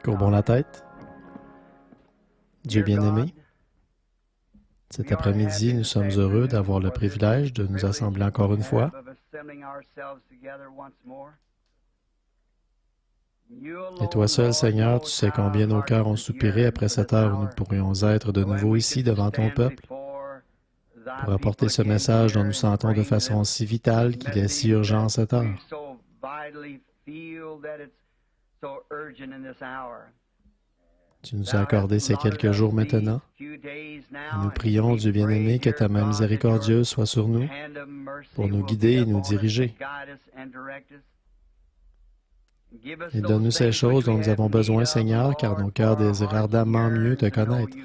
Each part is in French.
Courbons la tête. Dieu bien-aimé, cet après-midi, nous sommes heureux d'avoir le privilège de nous assembler encore une fois. Et toi seul, Seigneur, tu sais combien nos cœurs ont soupiré après cette heure où nous pourrions être de nouveau ici devant ton peuple pour apporter ce message dont nous sentons de façon si vitale qu'il est si urgent en cette heure. Tu nous as accordé ces quelques jours maintenant, et nous prions, Dieu bien-aimé, que ta main miséricordieuse soit sur nous pour nous guider et nous diriger. Et donne-nous ces choses dont nous avons besoin, Seigneur, car nos cœurs désirent ardemment mieux te connaître.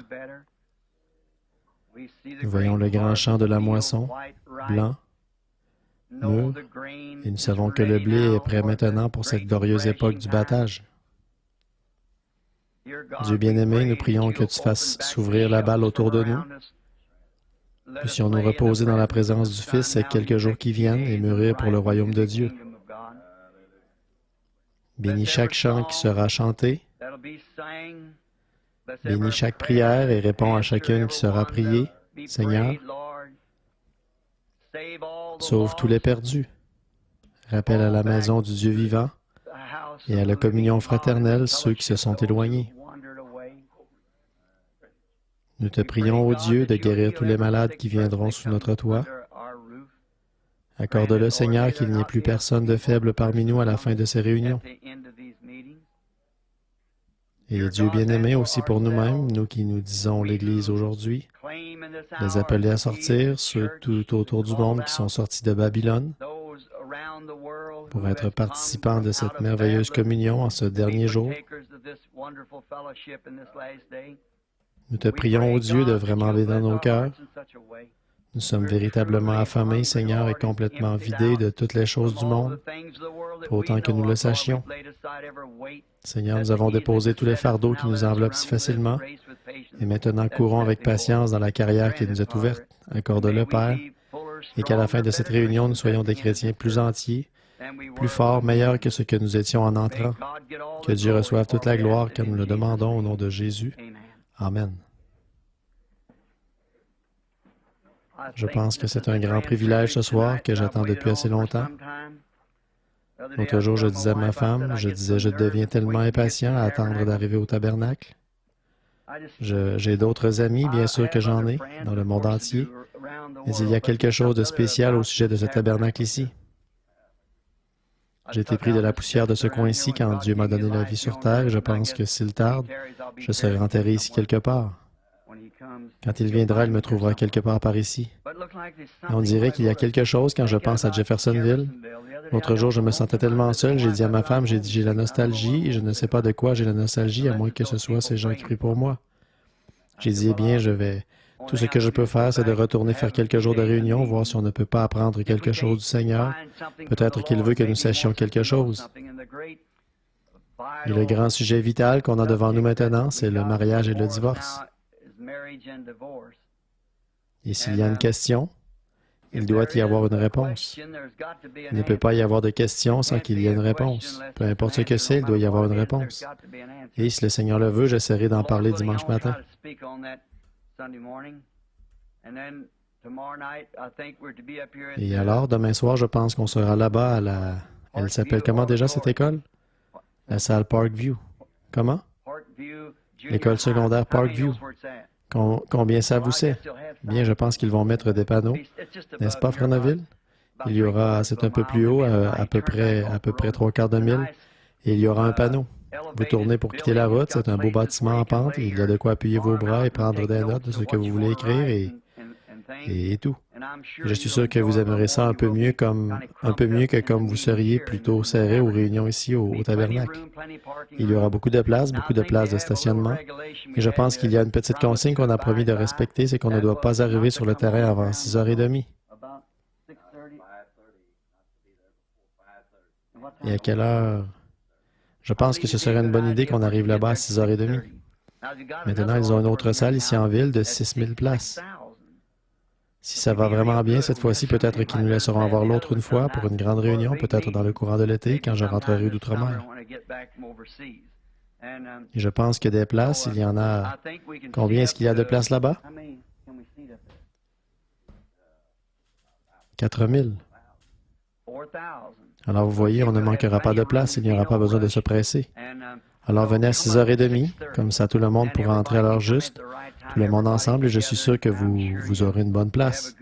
Nous voyons le grand champ de la moisson, blanc, mûr, et nous savons que le blé est prêt maintenant pour cette glorieuse époque du battage. Dieu bien-aimé, nous prions que tu fasses s'ouvrir la balle autour de nous. Puissions-nous reposer dans la présence du Fils ces quelques jours qui viennent et mûrir pour le royaume de Dieu. Bénis chaque chant qui sera chanté. Bénis chaque prière et réponds à chacune qui sera priée. Seigneur, sauve tous les perdus. Rappelle à la maison du Dieu vivant et à la communion fraternelle ceux qui se sont éloignés. Nous te prions, ô Dieu, de guérir tous les malades qui viendront sous notre toit. Accorde-le, Seigneur, qu'il n'y ait plus personne de faible parmi nous à la fin de ces réunions. Et Dieu bien-aimé aussi pour nous-mêmes, nous qui nous disons l'Église aujourd'hui, les appeler à sortir, ceux tout autour du monde qui sont sortis de Babylone, pour être participants de cette merveilleuse communion en ce dernier jour. Nous te prions, ô Dieu, de vraiment bénir nos cœurs. Nous sommes véritablement affamés, Seigneur, et complètement vidés de toutes les choses du monde, pour autant que nous le sachions. Seigneur, nous avons déposé tous les fardeaux qui nous enveloppent si facilement, et maintenant courons avec patience dans la carrière qui nous est ouverte. Accorde-le, Père, et qu'à la fin de cette réunion, nous soyons des chrétiens plus entiers, plus forts, meilleurs que ce que nous étions en entrant. Que Dieu reçoive toute la gloire, comme nous le demandons au nom de Jésus. Amen. Je pense que c'est un grand privilège ce soir que j'attends depuis assez longtemps. L'autre jour, je disais à ma femme, je deviens tellement impatient à attendre d'arriver au tabernacle. J'ai d'autres amis, bien sûr que j'en ai, dans le monde entier, mais il y a quelque chose de spécial au sujet de ce tabernacle ici. J'ai été pris de la poussière de ce coin-ci quand Dieu m'a donné la vie sur terre et je pense que s'il tarde, je serai enterré ici quelque part. Quand il viendra, il me trouvera quelque part par ici. Et on dirait qu'il y a quelque chose quand je pense à Jeffersonville. L'autre jour, je me sentais tellement seul, j'ai dit à ma femme, j'ai la nostalgie et je ne sais pas de quoi j'ai la nostalgie, à moins que ce soit ces gens qui prient pour moi. J'ai dit, eh bien, tout ce que je peux faire, c'est de retourner faire quelques jours de réunion, voir si on ne peut pas apprendre quelque chose du Seigneur. Peut-être qu'il veut que nous sachions quelque chose. Et le grand sujet vital qu'on a devant nous maintenant, c'est le mariage et le divorce. Et s'il y a une question, il doit y avoir une réponse. Il ne peut pas y avoir de question sans qu'il y ait une réponse. Peu importe ce que c'est, il doit y avoir une réponse. Et si le Seigneur le veut, j'essaierai d'en parler dimanche matin. Et alors, demain soir, je pense qu'on sera là-bas à la... Elle s'appelle comment déjà cette école? La salle Parkview. Comment? L'école secondaire Parkview. Combien ça vous sait? Bien, je pense qu'ils vont mettre des panneaux. N'est-ce pas, Frenaville? Il y aura, c'est un peu plus haut, à peu près 3/4 de mille, et il y aura un panneau. Vous tournez pour quitter la route, c'est un beau bâtiment en pente, et il y a de quoi appuyer vos bras et prendre des notes de ce que vous voulez écrire et tout. Je suis sûr que vous aimerez ça un peu mieux que comme vous seriez plutôt serré aux réunions ici au tabernacle. Il y aura beaucoup de places de stationnement. Et je pense qu'il y a une petite consigne qu'on a promis de respecter, c'est qu'on ne doit pas arriver sur le terrain avant 6h30. Et à quelle heure? Je pense que ce serait une bonne idée qu'on arrive là-bas à 6h30. Maintenant, ils ont une autre salle ici en ville de 6000 places. Si ça va vraiment bien cette fois-ci, peut-être qu'ils nous laisseront avoir l'autre une fois pour une grande réunion, peut-être dans le courant de l'été, quand je rentrerai d'outre-mer. Et je pense que des places, il y en a... Combien est-ce qu'il y a de places là-bas? 4000. Alors vous voyez, on ne manquera pas de place, il n'y aura pas besoin de se presser. Alors venez à 6h30, comme ça tout le monde pourra entrer à l'heure juste, tout le monde ensemble, et je suis sûr que vous aurez une bonne place.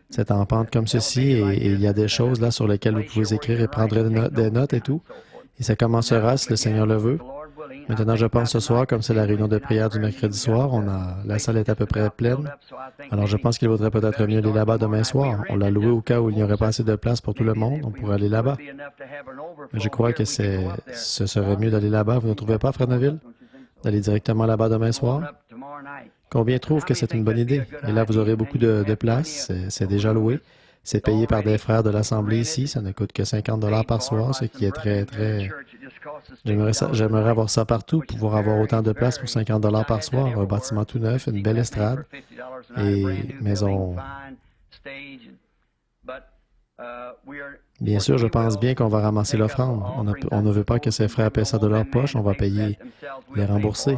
C'est en pente comme ceci, et il y a des choses là sur lesquelles vous pouvez écrire et prendre des notes et tout. Et ça commencera, si le Seigneur le veut. Maintenant, je pense ce soir, comme c'est la réunion de prière du mercredi soir, la salle est à peu près pleine. Alors, je pense qu'il vaudrait peut-être mieux aller là-bas demain soir. On l'a loué au cas où il n'y aurait pas assez de place pour tout le monde. On pourrait aller là-bas. Mais je crois que ce serait mieux d'aller là-bas. Vous ne trouvez pas, Frère Neville? D'aller directement là-bas demain soir? Combien trouvent que c'est une bonne idée? Et là, vous aurez beaucoup de place. C'est déjà loué. C'est payé par des frères de l'Assemblée ici. Ça ne coûte que 50 $ par soir, ce qui est très, très... J'aimerais avoir ça partout, pouvoir avoir autant de place pour 50 $ par soir, un bâtiment tout neuf, une belle estrade, mais bien sûr, je pense bien qu'on va ramasser l'offrande. On ne veut pas que ces frères paient ça de leur poche, on va payer, les rembourser.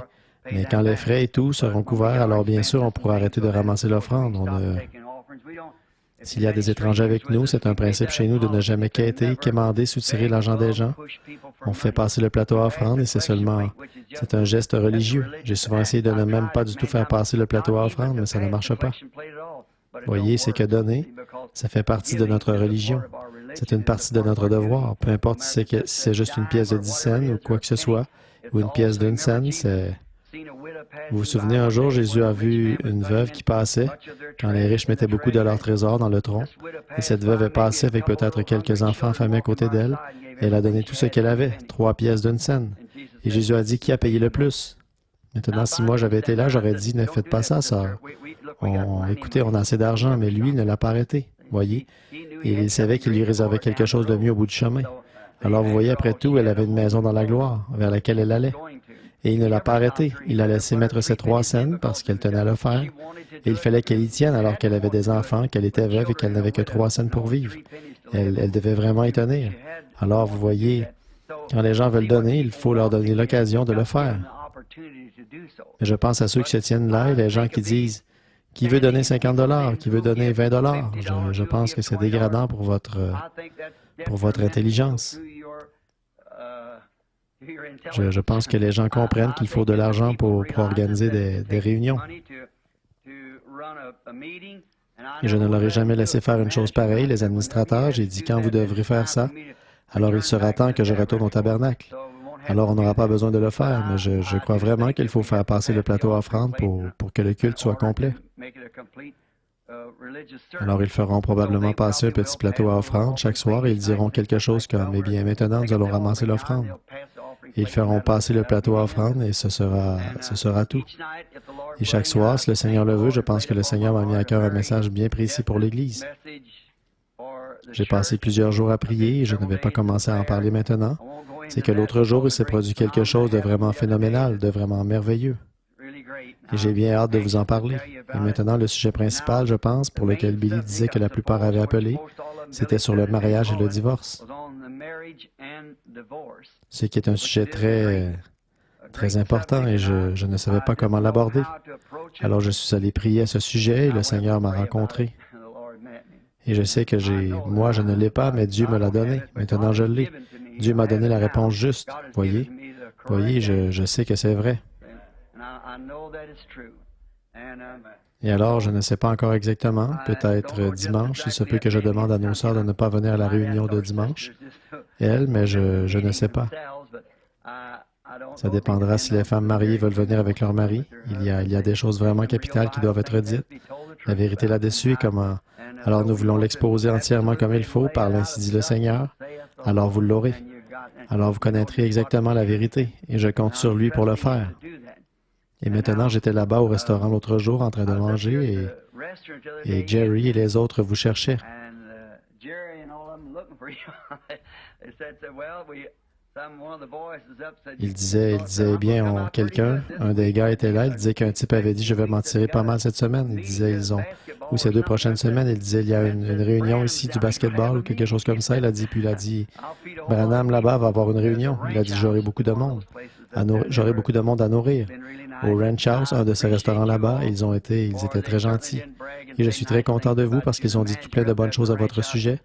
Mais quand les frais et tout seront couverts, alors bien sûr, on pourra arrêter de ramasser l'offrande. S'il y a des étrangers avec nous, c'est un principe chez nous de ne jamais quêter, quémander, soutirer l'argent des gens. On fait passer le plateau à offrande et c'est un geste religieux. J'ai souvent essayé de ne même pas du tout faire passer le plateau à offrande, mais ça ne marche pas. Voyez, c'est que donner, ça fait partie de notre religion. C'est une partie de notre devoir. Peu importe si c'est juste une pièce de 10 cents ou quoi que ce soit, ou une pièce d'1 cent, c'est... Vous vous souvenez, un jour, Jésus a vu une veuve qui passait quand les riches mettaient beaucoup de leur trésor dans le tronc. Et cette veuve est passée avec peut-être quelques enfants affamés à côté d'elle. Et elle a donné tout ce qu'elle avait, 3 pièces d'1 cent. Et Jésus a dit, qui a payé le plus? Maintenant, si moi j'avais été là, j'aurais dit, ne faites pas ça, sœur. Écoutez, on a assez d'argent, mais lui ne l'a pas arrêté, voyez. Et il savait qu'il lui réservait quelque chose de mieux au bout du chemin. Alors vous voyez, après tout, elle avait une maison dans la gloire, vers laquelle elle allait. Et il ne l'a pas arrêtée. Il a laissé mettre ses 3 cents parce qu'elle tenait à le faire. Et il fallait qu'elle y tienne alors qu'elle avait des enfants, qu'elle était veuve et qu'elle n'avait que 3 cents pour vivre. Elle devait vraiment y tenir. Alors, vous voyez, quand les gens veulent donner, il faut leur donner l'occasion de le faire. Et je pense à ceux qui se tiennent là et les gens qui disent « Qui veut donner 50 $? Qui veut donner 20 $? Je pense que c'est dégradant pour votre intelligence. Je pense que les gens comprennent qu'il faut de l'argent pour organiser des réunions. Et je ne leur ai jamais laissé faire une chose pareille, les administrateurs. J'ai dit, quand vous devrez faire ça, alors il sera temps que je retourne au tabernacle. Alors on n'aura pas besoin de le faire, mais je crois vraiment qu'il faut faire passer le plateau à offrande pour que le culte soit complet. Alors ils feront probablement passer un petit plateau à offrande chaque soir et ils diront quelque chose comme, eh bien maintenant nous allons ramasser l'offrande. Ils feront passer le plateau à offrande et ce sera tout. Et chaque soir, si le Seigneur le veut, je pense que le Seigneur m'a mis à cœur un message bien précis pour l'Église. J'ai passé plusieurs jours à prier et je ne vais pas commencer à en parler maintenant. C'est que l'autre jour, il s'est produit quelque chose de vraiment phénoménal, de vraiment merveilleux. Et j'ai bien hâte de vous en parler. Et maintenant, le sujet principal, je pense, pour lequel Billy disait que la plupart avaient appelé, c'était sur le mariage et le divorce. Ce qui est un sujet très important et je ne savais pas comment l'aborder. Alors je suis allé prier à ce sujet et le Seigneur m'a rencontré. Et je sais que moi je ne l'ai pas, mais Dieu me l'a donné. Maintenant je l'ai. Dieu m'a donné la réponse juste. Voyez, je sais que c'est vrai. Et alors, je ne sais pas encore exactement, peut-être dimanche, il se peut que je demande à nos sœurs de ne pas venir à la réunion de dimanche, mais je ne sais pas. Ça dépendra si les femmes mariées veulent venir avec leur mari. Il y a des choses vraiment capitales qui doivent être dites. La vérité là-dessus est comment... Alors nous voulons l'exposer entièrement comme il faut, par l'ainsi dit le Seigneur. Alors vous l'aurez. Alors vous connaîtrez exactement la vérité, et je compte sur lui pour le faire. Et maintenant, j'étais là-bas au restaurant l'autre jour en train de manger et Jerry et les autres vous cherchaient. Il disait, eh bien, quelqu'un, un des gars était là, il disait qu'un type avait dit, je vais m'en tirer pas mal cette semaine. Il disait, ou ces 2 prochaines semaines, il disait, il y a une réunion ici du basketball ou quelque chose comme ça. Il a dit, Branham là-bas va avoir une réunion. Il a dit, j'aurai beaucoup de monde. J'aurai beaucoup de monde à nourrir. Au Ranch House, un de ces restaurants là-bas, ils étaient très gentils. Et je suis très content de vous parce qu'ils ont dit tout plein de bonnes choses à votre sujet.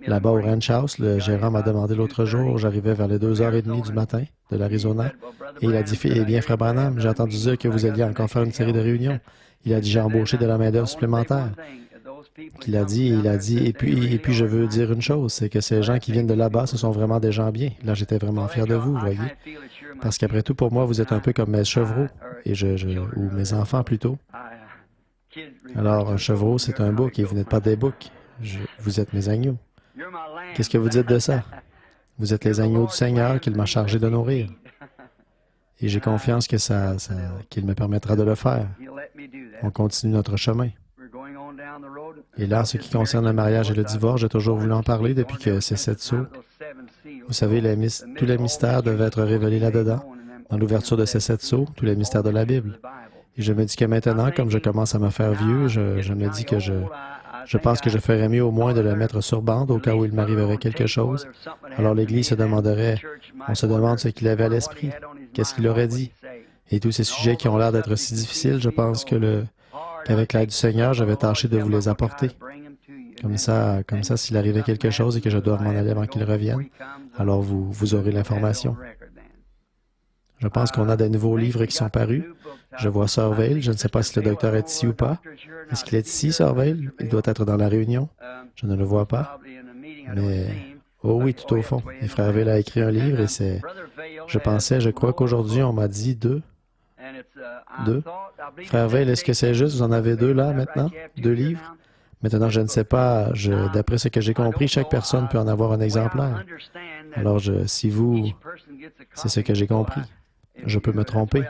Là-bas au Ranch House, le gérant m'a demandé l'autre jour, j'arrivais vers les 2h30 du matin de l'Arizona, et il a dit, eh bien, frère Branham, j'ai entendu dire que vous alliez encore faire une série de réunions. Il a dit, j'ai embauché de la main-d'œuvre supplémentaire. Il a dit, et puis je veux dire une chose, c'est que ces gens qui viennent de là-bas, ce sont vraiment des gens bien. Là, j'étais vraiment fier de vous, voyez. Parce qu'après tout, pour moi, vous êtes un peu comme mes chevreaux, ou mes enfants plutôt. Alors, un chevreau, c'est un bouc, et vous n'êtes pas des boucs. Vous êtes mes agneaux. Qu'est-ce que vous dites de ça? Vous êtes les agneaux du Seigneur qu'il m'a chargé de nourrir. Et j'ai confiance qu'il me permettra de le faire. On continue notre chemin. Et là, en ce qui concerne le mariage et le divorce, j'ai toujours voulu en parler depuis que ces 7 sceaux. Vous savez, tous les mystères devaient être révélés là-dedans, dans l'ouverture de ces 7 sceaux, tous les mystères de la Bible. Et je me dis que maintenant, comme je commence à me faire vieux, je me dis que je pense que je ferais mieux au moins de le mettre sur bande au cas où il m'arriverait quelque chose. Alors l'Église se demanderait, on se demande ce qu'il avait à l'esprit, qu'est-ce qu'il aurait dit. Et tous ces sujets qui ont l'air d'être si difficiles, je pense qu'avec l'aide du Seigneur, je vais tâcher de vous les apporter. Comme ça, s'il arrivait quelque chose et que je dois m'en aller avant qu'il revienne, alors vous aurez l'information. Je pense qu'on a des nouveaux livres qui sont parus. Je vois Sir Vail. Je ne sais pas si le docteur est ici ou pas. Est-ce qu'il est ici, Sir Vail? Il doit être dans la réunion. Je ne le vois pas. Mais, oh oui, tout au fond. Et Frère Vail a écrit un livre et je crois qu'aujourd'hui, on m'a dit 2. 2. Frère Vail, est-ce que c'est juste? Vous en avez 2 là, maintenant? 2 livres? Maintenant, je ne sais pas. D'après ce que j'ai compris, chaque personne peut en avoir un exemplaire. Alors, c'est ce que j'ai compris. Je peux me tromper.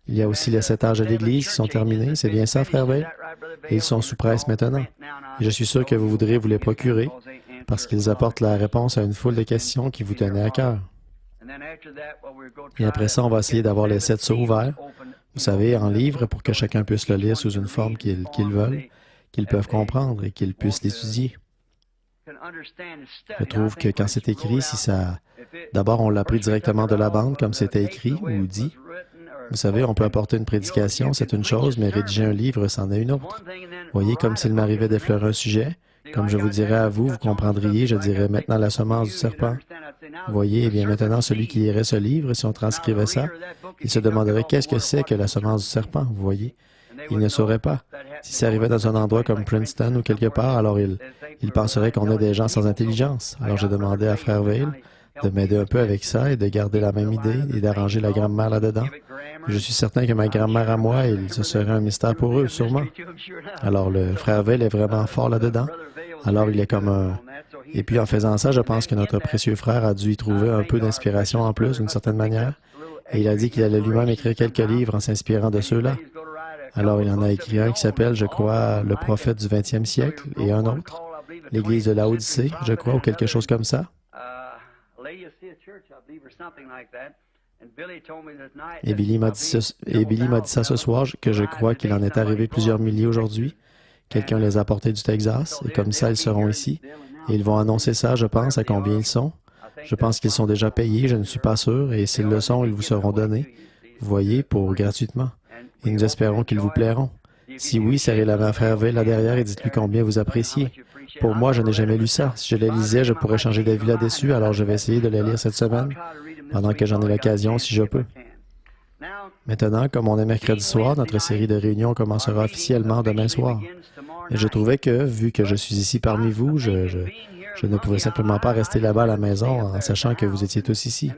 Il y a aussi les 7 âges de l'Église qui sont terminés. C'est bien ça, Frère Vail? Et ils sont sous presse maintenant. Et je suis sûr que vous voudrez vous les procurer parce qu'ils apportent la réponse à une foule de questions qui vous tenaient à cœur. Et après ça, on va essayer d'avoir les 7 sceaux ouverts, vous savez, en livre, pour que chacun puisse le lire sous une forme qu'ils veulent, qu'ils peuvent comprendre et qu'ils puissent l'étudier. Je trouve que quand c'est écrit, d'abord, on l'a pris directement de la bande, comme c'était écrit ou dit. Vous savez, on peut apporter une prédication, c'est une chose, mais rédiger un livre, c'en est une autre. Voyez, comme s'il m'arrivait d'effleurer un sujet, comme je vous dirais à vous, vous comprendriez, je dirais maintenant la semence du serpent. Voyez, eh bien maintenant, celui qui lirait ce livre, si on transcrivait ça, il se demanderait qu'est-ce que c'est que la semence du serpent, vous voyez. Il ne saurait pas. Si ça arrivait dans un endroit comme Princeton ou quelque part, alors il penserait qu'on est des gens sans intelligence. Alors j'ai demandé à Frère Vail de m'aider un peu avec ça et de garder la même idée et d'arranger la grammaire là-dedans. Je suis certain que ma grammaire à moi, ce serait un mystère pour eux, sûrement. Alors le Frère Vail est vraiment fort là-dedans. Alors il est comme un... Et puis en faisant ça, je pense que notre précieux frère a dû y trouver un peu d'inspiration en plus, d'une certaine manière. Et il a dit qu'il allait lui-même écrire quelques livres en s'inspirant de ceux-là. Alors il en a écrit un qui s'appelle, je crois, Le prophète du 20e siècle, et un autre, l'Église de Laodicée, je crois, ou quelque chose comme ça. Et Billy m'a dit ça ce soir, que je crois qu'il en est arrivé plusieurs milliers aujourd'hui. Quelqu'un les a apportés du Texas, et comme ça, ils seront ici. Et ils vont annoncer ça, je pense, à combien ils sont. Je pense qu'ils sont déjà payés, je ne suis pas sûr, et s'ils le sont, ils vous seront donnés, vous voyez, pour gratuitement. Et nous espérons qu'ils vous plairont. Si oui, serrez-la main à Frère Vail là derrière et dites-lui combien vous appréciez. Pour moi, je n'ai jamais lu ça. Si je les lisais, je pourrais changer d'avis là-dessus, alors je vais essayer de les lire cette semaine, pendant que j'en ai l'occasion, si je peux. Maintenant, comme on est mercredi soir, notre série de réunions commencera officiellement demain soir. Et je trouvais que, vu que je suis ici parmi vous, je ne pouvais simplement pas rester là-bas à la maison en sachant que vous étiez tous ici.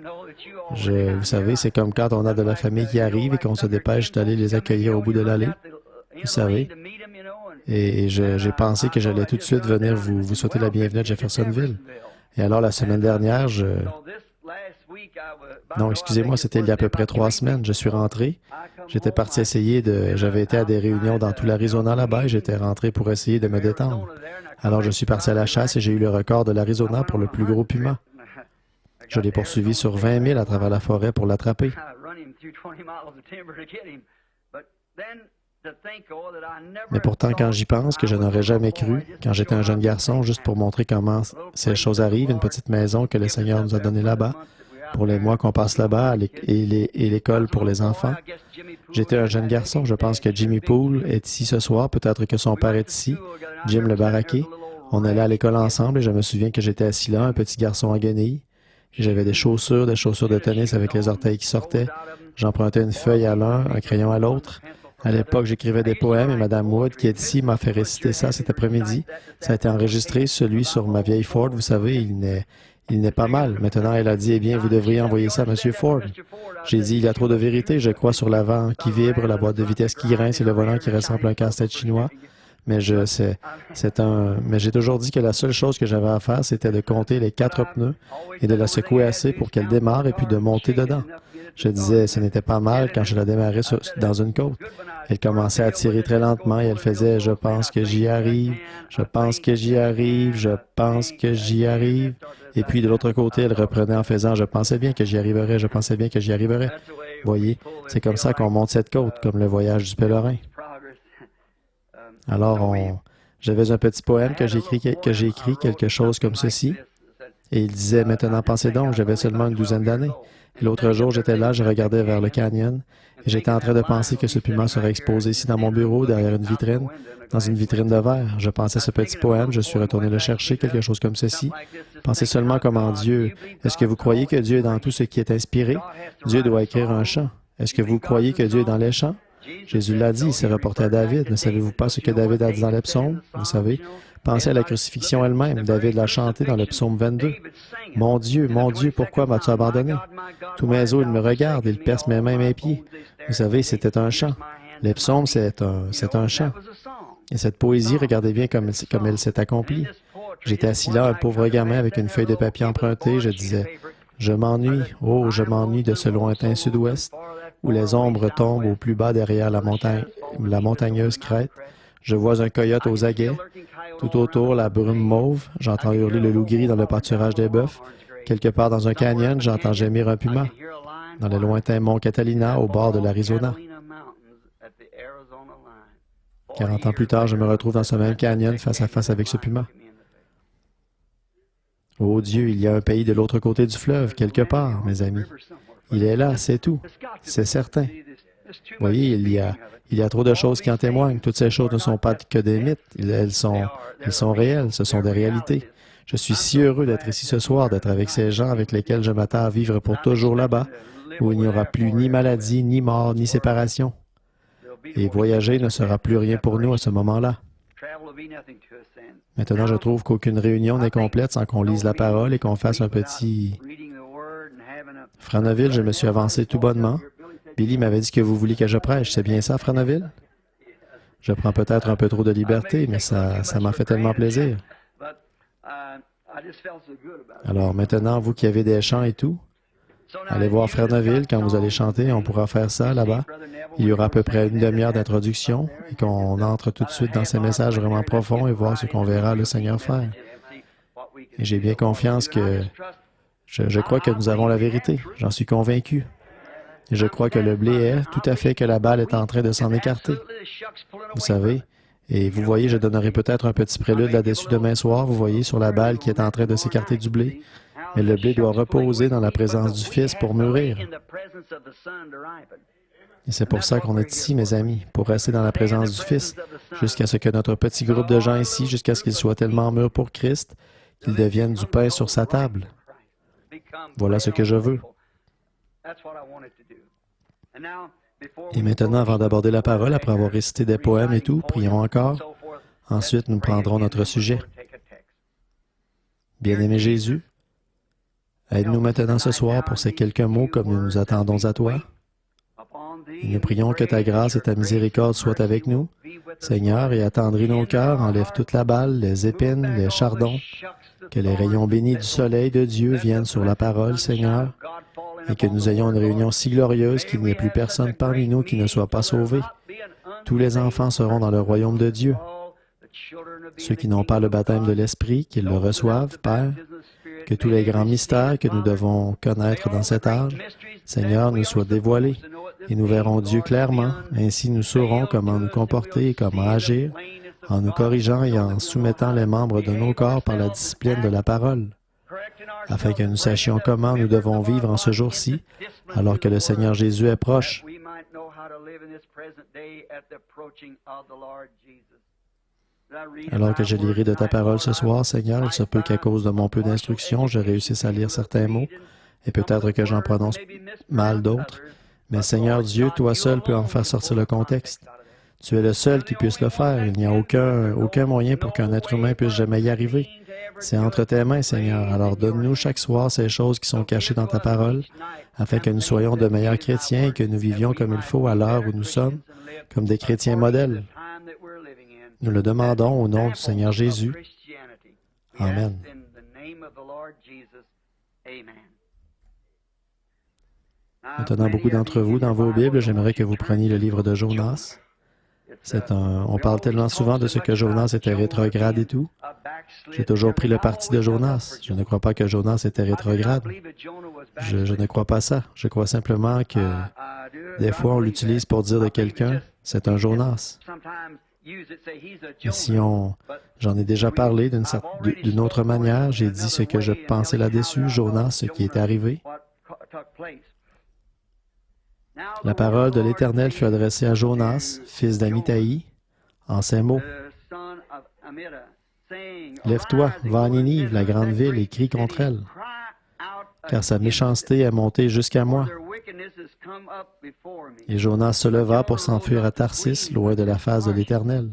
Vous savez, c'est comme quand on a de la famille qui arrive et qu'on se dépêche d'aller les accueillir au bout de l'allée. Vous savez. Et j'ai pensé que j'allais tout de suite venir vous souhaiter la bienvenue à Jeffersonville. Et alors, la semaine dernière, Non, excusez-moi, c'était il y a à peu près 3 semaines. Je suis rentré. J'étais parti J'avais été à des réunions dans tout l'Arizona là-bas et j'étais rentré pour essayer de me détendre. Alors, je suis parti à la chasse et j'ai eu le record de l'Arizona pour le plus gros puma. Je l'ai poursuivi sur 20 000 à travers la forêt pour l'attraper. Mais pourtant, quand j'y pense, que je n'aurais jamais cru, quand j'étais un jeune garçon, juste pour montrer comment ces choses arrivent, une petite maison que le Seigneur nous a donnée là-bas, pour les mois qu'on passe là-bas et l'école pour les enfants. J'étais un jeune garçon. Je pense que Jimmy Poole est ici ce soir. Peut-être que son père est ici. Jim le baraqué. On allait à l'école ensemble et je me souviens que j'étais assis là, un petit garçon en guenilles. J'avais des chaussures de tennis avec les orteils qui sortaient. J'empruntais une feuille à l'un, un crayon à l'autre. À l'époque, j'écrivais des poèmes et Mme Wood, qui est ici, m'a fait réciter ça cet après-midi. Ça a été enregistré, celui sur ma vieille Ford. Vous savez, il n'est pas mal. Maintenant, elle a dit, eh bien, vous devriez envoyer ça à M. Ford. J'ai dit, il y a trop de vérité. Je crois sur l'avant qui vibre, la boîte de vitesse qui grince et le volant qui ressemble à un casse-tête chinois. Mais j'ai toujours dit que la seule chose que j'avais à faire, c'était de compter les 4 pneus et de la secouer assez pour qu'elle démarre et puis de monter dedans. Je disais, ce n'était pas mal quand je la démarrais dans une côte. Elle commençait à tirer très lentement et elle faisait « Je pense que j'y arrive, je pense que j'y arrive, je pense que j'y arrive ». Et puis de l'autre côté, elle reprenait en faisant « Je pensais bien que j'y arriverais, je pensais bien que j'y arriverais ». Voyez, c'est comme ça qu'on monte cette côte, comme le voyage du pèlerin. Alors, j'avais un petit poème que j'ai écrit quelque chose comme ceci. Et il disait, maintenant, pensez donc, j'avais seulement une douzaine d'années. Et l'autre jour, j'étais là, je regardais vers le canyon, et j'étais en train de penser que ce puma serait exposé ici dans mon bureau, derrière une vitrine, dans une vitrine de verre. Je pensais ce petit poème, je suis retourné le chercher, quelque chose comme ceci. Pensez seulement comment Dieu. Est-ce que vous croyez que Dieu est dans tout ce qui est inspiré? Dieu doit écrire un chant. Est-ce que vous croyez que Dieu est dans les chants? Jésus l'a dit, il s'est reporté à David. Ne savez-vous pas ce que David a dit dans les psaumes? Vous savez, pensez à la crucifixion elle-même. David l'a chanté dans le psaume 22. « Mon Dieu, pourquoi m'as-tu abandonné? Tous mes os, ils me regardent, ils percent mes mains et mes pieds. » Vous savez, c'était un chant. Les psaumes, c'est un chant. Et cette poésie, regardez bien comme elle s'est accomplie. J'étais assis là, un pauvre gamin avec une feuille de papier empruntée. Je disais, « Je m'ennuie, oh, je m'ennuie de ce lointain sud-ouest, où les ombres tombent au plus bas derrière la montagneuse crête. Je vois un coyote aux aguets. Tout autour, la brume mauve. J'entends hurler le loup gris dans le pâturage des bœufs. Quelque part dans un canyon, j'entends gémir un puma. Dans le lointain mont Catalina, au bord de l'Arizona. 40 ans plus tard, je me retrouve dans ce même canyon, face à face avec ce puma. Oh Dieu, il y a un pays de l'autre côté du fleuve, quelque part, mes amis. Il est là, c'est tout. C'est certain. Voyez, il y a trop de choses qui en témoignent. Toutes ces choses ne sont pas que des mythes. Elles sont réelles, ce sont des réalités. Je suis si heureux d'être ici ce soir, d'être avec ces gens avec lesquels je m'attends à vivre pour toujours là-bas, où il n'y aura plus ni maladie, ni mort, ni séparation. Et voyager ne sera plus rien pour nous à ce moment-là. Maintenant, je trouve qu'aucune réunion n'est complète sans qu'on lise la parole et qu'on fasse un petit... Franoville, je me suis avancé tout bonnement. Billy m'avait dit que vous vouliez que je prêche. C'est bien ça, Franoville? Je prends peut-être un peu trop de liberté, mais ça m'a fait tellement plaisir. Alors maintenant, vous qui avez des chants et tout, allez voir Franoville quand vous allez chanter. On pourra faire ça là-bas. Il y aura à peu près une demi-heure d'introduction et qu'on entre tout de suite dans ces messages vraiment profonds et voir ce qu'on verra le Seigneur faire. Et j'ai bien confiance que... Je crois que nous avons la vérité. J'en suis convaincu. Et je crois que le blé est, tout à fait que la balle est en train de s'en écarter. Vous savez, et vous voyez, je donnerai peut-être un petit prélude là-dessus demain soir, vous voyez, sur la balle qui est en train de s'écarter du blé. Mais le blé doit reposer dans la présence du Fils pour mûrir. Et c'est pour ça qu'on est ici, mes amis, pour rester dans la présence du Fils, jusqu'à ce que notre petit groupe de gens ici, jusqu'à ce qu'ils soient tellement mûrs pour Christ, qu'ils deviennent du pain sur sa table. Voilà ce que je veux. Et maintenant, avant d'aborder la parole, après avoir récité des poèmes et tout, prions encore. Ensuite, nous prendrons notre sujet. Bien-aimé Jésus, aide-nous maintenant ce soir pour ces quelques mots comme nous nous attendons à toi. Et nous prions que ta grâce et ta miséricorde soient avec nous, Seigneur, et attendris nos cœurs, enlève toute la balle, les épines, les chardons, que les rayons bénis du soleil de Dieu viennent sur la parole, Seigneur, et que nous ayons une réunion si glorieuse qu'il n'y ait plus personne parmi nous qui ne soit pas sauvé. Tous les enfants seront dans le royaume de Dieu. Ceux qui n'ont pas le baptême de l'Esprit, qu'ils le reçoivent, Père, que tous les grands mystères que nous devons connaître dans cet âge, Seigneur, nous soient dévoilés, et nous verrons Dieu clairement. Ainsi, nous saurons comment nous comporter et comment agir, en nous corrigeant et en soumettant les membres de nos corps par la discipline de la parole. afin que nous sachions comment nous devons vivre en ce jour-ci, alors que le Seigneur Jésus est proche. Alors que je lirai de ta parole ce soir, Seigneur, il se peut qu'à cause de mon peu d'instruction, je réussisse à lire certains mots, et peut-être que j'en prononce mal d'autres. Mais Seigneur Dieu, toi seul peux en faire sortir le contexte. Tu es le seul qui puisse le faire. Il n'y a aucun moyen pour qu'un être humain puisse jamais y arriver. C'est entre tes mains, Seigneur. Alors donne-nous chaque soir ces choses qui sont cachées dans ta parole, afin que nous soyons de meilleurs chrétiens et que nous vivions comme il faut à l'heure où nous sommes, comme des chrétiens modèles. Nous le demandons au nom du Seigneur Jésus. Amen. Maintenant, beaucoup d'entre vous, dans vos Bibles, j'aimerais que vous preniez le livre de Jonas. On parle tellement souvent de ce que Jonas était rétrograde et tout. J'ai toujours pris le parti de Jonas. Je ne crois pas que Jonas était rétrograde. Je ne crois pas ça. Je crois simplement que des fois, on l'utilise pour dire de quelqu'un, c'est un Jonas. Et si j'en ai déjà parlé d'une autre manière, j'ai dit ce que je pensais là-dessus, Jonas, ce qui est arrivé. La parole de l'Éternel fut adressée à Jonas, fils d'Amittai, en ces mots. « Lève-toi, va à Ninive, la grande ville, et crie contre elle, car sa méchanceté est montée jusqu'à moi. » Et Jonas se leva pour s'enfuir à Tarsis, loin de la face de l'Éternel.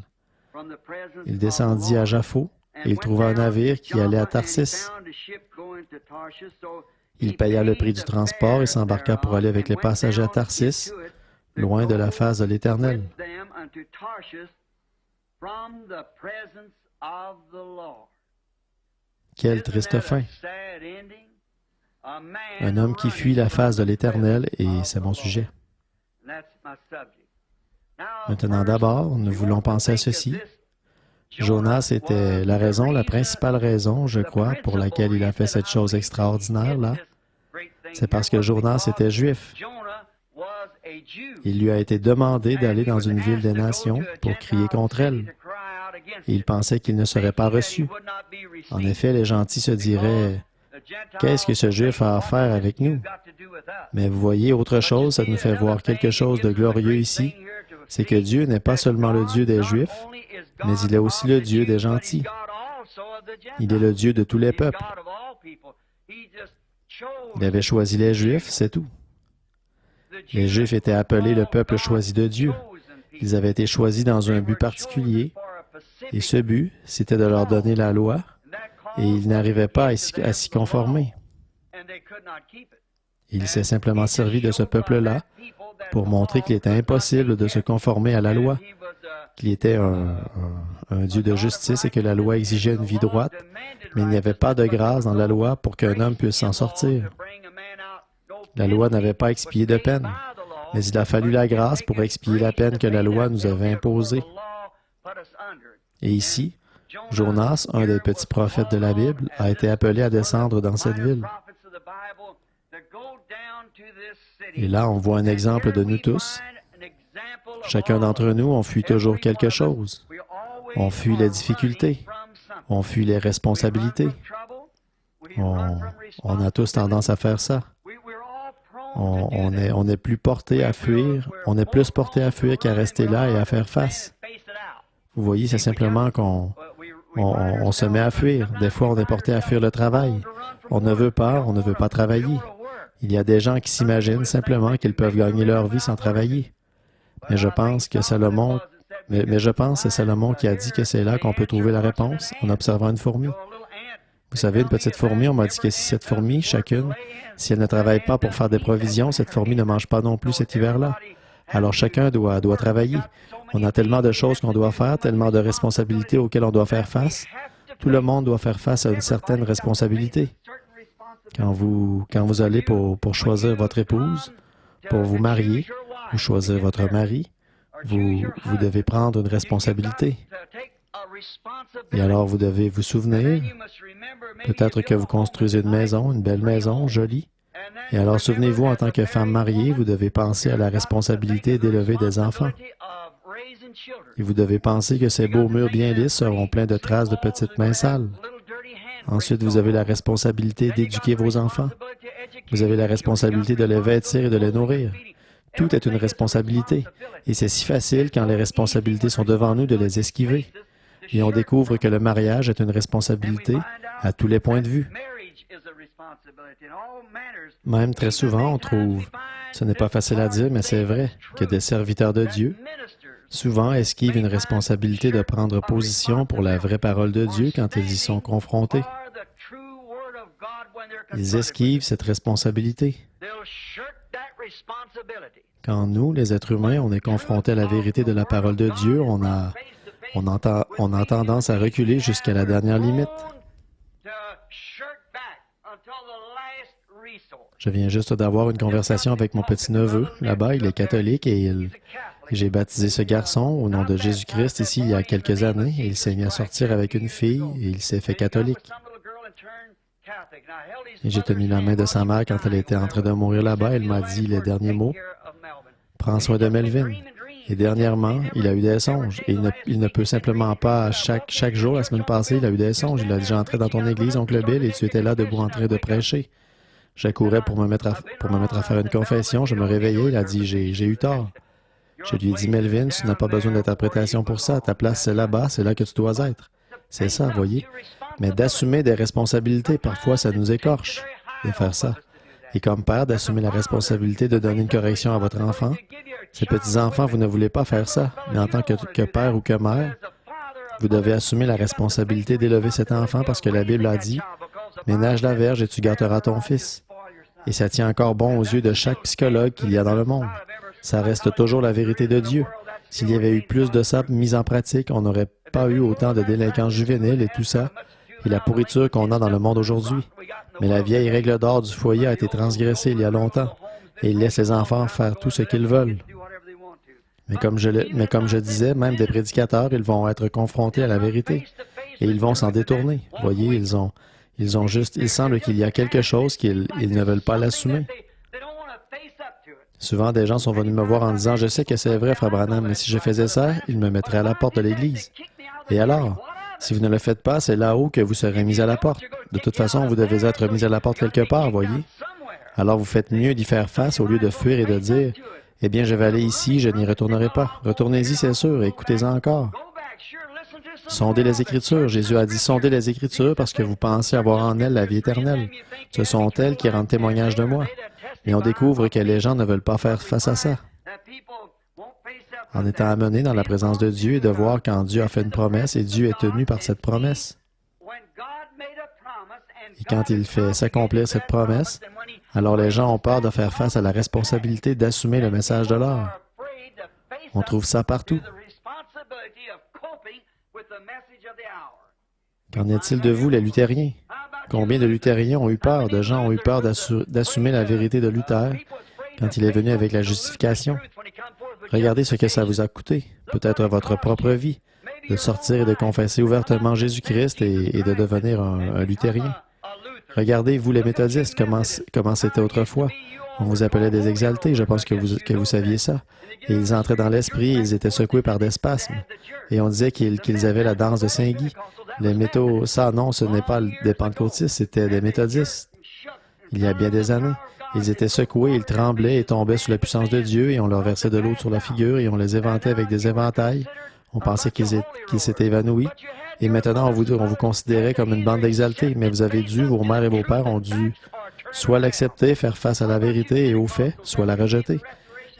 Il descendit à Jaffo, et il trouva un navire qui allait à Tarsis. Il paya le prix du transport et s'embarqua pour aller avec les passagers à Tarsis, loin de la face de l'Éternel. Quelle triste fin! Un homme qui fuit la face de l'Éternel, et c'est mon sujet. Maintenant d'abord, nous voulons penser à ceci. Jonas était la principale raison, je crois, pour laquelle il a fait cette chose extraordinaire-là. C'est parce que Jonas était juif. Il lui a été demandé d'aller dans une ville des nations pour crier contre elle. Et il pensait qu'il ne serait pas reçu. En effet, les gentils se diraient, « Qu'est-ce que ce juif a à faire avec nous? » Mais vous voyez, autre chose, ça nous fait voir quelque chose de glorieux ici, c'est que Dieu n'est pas seulement le Dieu des Juifs, mais il est aussi le Dieu des gentils. Il est le Dieu de tous les peuples. Il avait choisi les Juifs, c'est tout. Les Juifs étaient appelés le peuple choisi de Dieu. Ils avaient été choisis dans un but particulier, et ce but, c'était de leur donner la loi, et ils n'arrivaient pas à s'y conformer. Il s'est simplement servi de ce peuple-là pour montrer qu'il était impossible de se conformer à la loi, qu'il était un Dieu de justice et que la loi exigeait une vie droite, mais il n'y avait pas de grâce dans la loi pour qu'un homme puisse s'en sortir. La loi n'avait pas expié de peine, mais il a fallu la grâce pour expier la peine que la loi nous avait imposée. Et ici, Jonas, un des petits prophètes de la Bible, a été appelé à descendre dans cette ville. Et là, on voit un exemple de nous tous. Chacun d'entre nous, on fuit toujours quelque chose. On fuit les difficultés. On fuit les responsabilités. On a tous tendance à faire ça. On est plus porté à fuir. On est plus porté à fuir qu'à rester là et à faire face. Vous voyez, c'est simplement qu'on se met à fuir. Des fois, on est porté à fuir le travail. On ne veut pas travailler. Il y a des gens qui s'imaginent simplement qu'ils peuvent gagner leur vie sans travailler. Mais je pense que c'est Salomon qui a dit que c'est là qu'on peut trouver la réponse en observant une fourmi. Vous savez, une petite fourmi, on m'a dit que si cette fourmi, chacune, si elle ne travaille pas pour faire des provisions, cette fourmi ne mange pas non plus cet hiver-là. Alors chacun doit travailler. On a tellement de choses qu'on doit faire, tellement de responsabilités auxquelles on doit faire face. Tout le monde doit faire face à une certaine responsabilité. Quand vous allez pour choisir votre épouse, pour vous marier, ou choisir votre mari, vous devez prendre une responsabilité. Et alors, vous devez vous souvenir, peut-être que vous construisez une belle maison, jolie. Et alors, souvenez-vous, en tant que femme mariée, vous devez penser à la responsabilité d'élever des enfants. Et vous devez penser que ces beaux murs bien lisses seront pleins de traces de petites mains sales. Ensuite, vous avez la responsabilité d'éduquer vos enfants. Vous avez la responsabilité de les vêtir et de les nourrir. Tout est une responsabilité. Et c'est si facile quand les responsabilités sont devant nous de les esquiver. Et on découvre que le mariage est une responsabilité à tous les points de vue. Même très souvent, on trouve, ce n'est pas facile à dire, mais c'est vrai, que des serviteurs de Dieu souvent esquivent une responsabilité de prendre position pour la vraie parole de Dieu quand ils y sont confrontés. Ils esquivent cette responsabilité. Quand nous, les êtres humains, on est confrontés à la vérité de la parole de Dieu, on a tendance à reculer jusqu'à la dernière limite. Je viens juste d'avoir une conversation avec mon petit-neveu. Là-bas, il est catholique et j'ai baptisé ce garçon au nom de Jésus-Christ ici il y a quelques années. Et il s'est mis à sortir avec une fille et il s'est fait catholique. Et j'ai tenu la main de sa mère quand elle était en train de mourir là-bas. Elle m'a dit les derniers mots. « Prends soin de Melvin. » Et dernièrement, il a eu des songes. Et il ne peut simplement pas, chaque jour, la semaine passée, il a eu des songes. Il a dit, j'entrais dans ton église, oncle Bill, et tu étais là debout en train de prêcher. J'accourais pour me mettre à faire une confession. Je me réveillais. Il a dit, j'ai eu tort. Je lui ai dit, Melvin, tu n'as pas besoin d'interprétation pour ça. Ta place, c'est là-bas. C'est là que tu dois être. C'est ça, voyez. Mais d'assumer des responsabilités, parfois, ça nous écorche de faire ça. Et comme père, d'assumer la responsabilité de donner une correction à votre enfant. Ces petits-enfants, vous ne voulez pas faire ça. Mais en tant que père ou que mère, vous devez assumer la responsabilité d'élever cet enfant parce que la Bible a dit, « Ménage la verge et tu gâteras ton fils. » Et ça tient encore bon aux yeux de chaque psychologue qu'il y a dans le monde. Ça reste toujours la vérité de Dieu. S'il y avait eu plus de ça mis en pratique, on n'aurait pas eu autant de délinquants juvéniles et tout ça, et la pourriture qu'on a dans le monde aujourd'hui. Mais la vieille règle d'or du foyer a été transgressée il y a longtemps, et il laisse les enfants faire tout ce qu'ils veulent. Mais comme je disais, même des prédicateurs, ils vont être confrontés à la vérité, et ils vont s'en détourner. Voyez, il semble qu'il y a quelque chose qu'ils ne veulent pas l'assumer. Souvent, des gens sont venus me voir en disant, « Je sais que c'est vrai, Frère Branham, mais si je faisais ça, ils me mettraient à la porte de l'Église. » Et alors? Si vous ne le faites pas, c'est là-haut que vous serez mis à la porte. De toute façon, vous devez être mis à la porte quelque part, voyez. Alors vous faites mieux d'y faire face au lieu de fuir et de dire, « Eh bien, je vais aller ici, je n'y retournerai pas. » Retournez-y, c'est sûr, et écoutez-en encore. Sondez les Écritures. Jésus a dit, « Sondez les Écritures parce que vous pensez avoir en elles la vie éternelle. Ce sont elles qui rendent témoignage de moi. » Et on découvre que les gens ne veulent pas faire face à ça. En étant amenés dans la présence de Dieu et de voir quand Dieu a fait une promesse et Dieu est tenu par cette promesse. Et quand il fait s'accomplir cette promesse, alors les gens ont peur de faire face à la responsabilité d'assumer le message de l'heure. On trouve ça partout. Qu'en est-il de vous, les luthériens? Combien de luthériens ont eu peur, de gens ont eu peur d'assumer la vérité de Luther quand il est venu avec la justification? Regardez ce que ça vous a coûté, peut-être votre propre vie, de sortir et de confesser ouvertement Jésus-Christ et de devenir un luthérien. Regardez, vous les méthodistes, comment c'était autrefois. On vous appelait des exaltés, je pense que vous saviez ça. Et ils entraient dans l'esprit, ils étaient secoués par des spasmes. Et on disait qu'ils avaient la danse de Saint-Guy. Les métaux, ça non, ce n'est pas des pentecôtistes, c'était des méthodistes. Il y a bien des années. Ils étaient secoués, ils tremblaient et tombaient sous la puissance de Dieu et on leur versait de l'eau sur la figure et on les éventait avec des éventails. On pensait qu'ils s'étaient évanouis. Et maintenant, on vous considérait comme une bande d'exaltés, mais vos mères et vos pères ont dû soit l'accepter, faire face à la vérité et aux faits, soit la rejeter.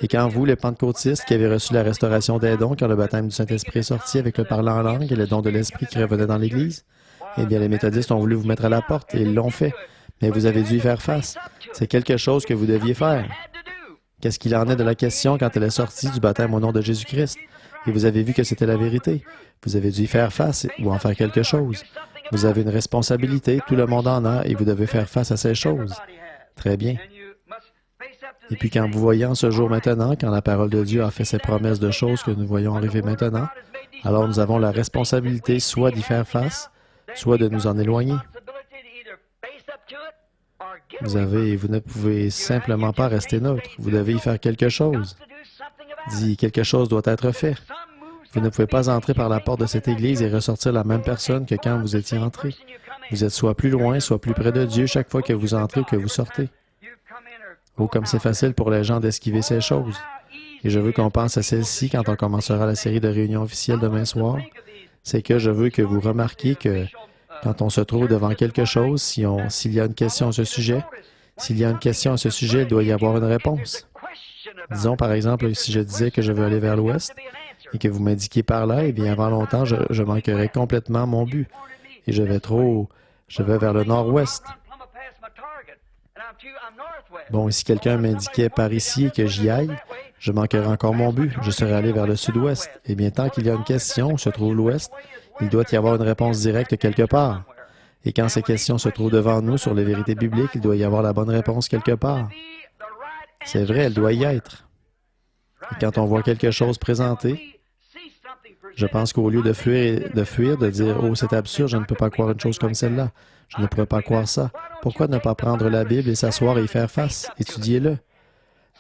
Et quand vous, les pentecôtistes qui avez reçu la restauration des dons, quand le baptême du Saint-Esprit est sorti avec le parler en langue et le don de l'Esprit qui revenait dans l'Église, eh bien, les méthodistes ont voulu vous mettre à la porte et ils l'ont fait. Mais vous avez dû y faire face. C'est quelque chose que vous deviez faire. Qu'est-ce qu'il en est de la question quand elle est sortie du baptême au nom de Jésus-Christ? Et vous avez vu que c'était la vérité. Vous avez dû y faire face ou en faire quelque chose. Vous avez une responsabilité, tout le monde en a, et vous devez faire face à ces choses. Très bien. Et puis quand vous voyez en ce jour maintenant, quand la parole de Dieu a fait ses promesses de choses que nous voyons arriver maintenant, alors nous avons la responsabilité soit d'y faire face, soit de nous en éloigner. Vous ne pouvez simplement pas rester neutre. Vous devez y faire quelque chose. Quelque chose doit être fait. Vous ne pouvez pas entrer par la porte de cette église et ressortir la même personne que quand vous étiez entré. Vous êtes soit plus loin, soit plus près de Dieu chaque fois que vous entrez ou que vous sortez. Oh, comme c'est facile pour les gens d'esquiver ces choses. Et je veux qu'on pense à celle-ci quand on commencera la série de réunions officielles demain soir. C'est que je veux que vous remarquiez que quand on se trouve devant quelque chose, s'il y a une question à ce sujet, il doit y avoir une réponse. Disons, par exemple, si je disais que je veux aller vers l'ouest et que vous m'indiquiez par là, eh bien, avant longtemps, je manquerai complètement mon but. Et je vais vers le nord-ouest. Bon, et si quelqu'un m'indiquait par ici et que j'y aille, je manquerai encore mon but. Je serais allé vers le sud-ouest. Eh bien, tant qu'il y a une question où se trouve l'ouest, il doit y avoir une réponse directe quelque part. Et quand ces questions se trouvent devant nous sur les vérités bibliques, il doit y avoir la bonne réponse quelque part. C'est vrai, elle doit y être. Et quand on voit quelque chose présenté, je pense qu'au lieu de fuir, de dire « Oh, c'est absurde, je ne peux pas croire une chose comme celle-là. Je ne pourrais pas croire ça. » Pourquoi ne pas prendre la Bible et s'asseoir et y faire face? Étudiez-le.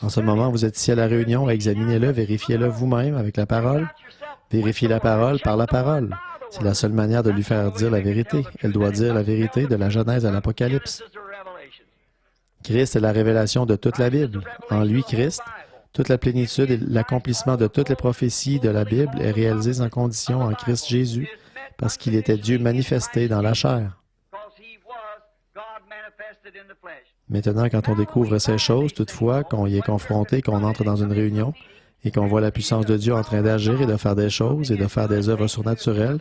En ce moment, vous êtes ici à la réunion, examinez-le, vérifiez-le vous-même avec la parole. Vérifiez la parole par la parole. C'est la seule manière de lui faire dire la vérité. Elle doit dire la vérité de la Genèse à l'Apocalypse. Christ est la révélation de toute la Bible. En lui, Christ, toute la plénitude et l'accomplissement de toutes les prophéties de la Bible est réalisé sans condition en Christ Jésus, parce qu'il était Dieu manifesté dans la chair. Maintenant, quand on découvre ces choses, toutefois, qu'on y est confronté, qu'on entre dans une réunion, et qu'on voit la puissance de Dieu en train d'agir et de faire des choses et de faire des œuvres surnaturelles,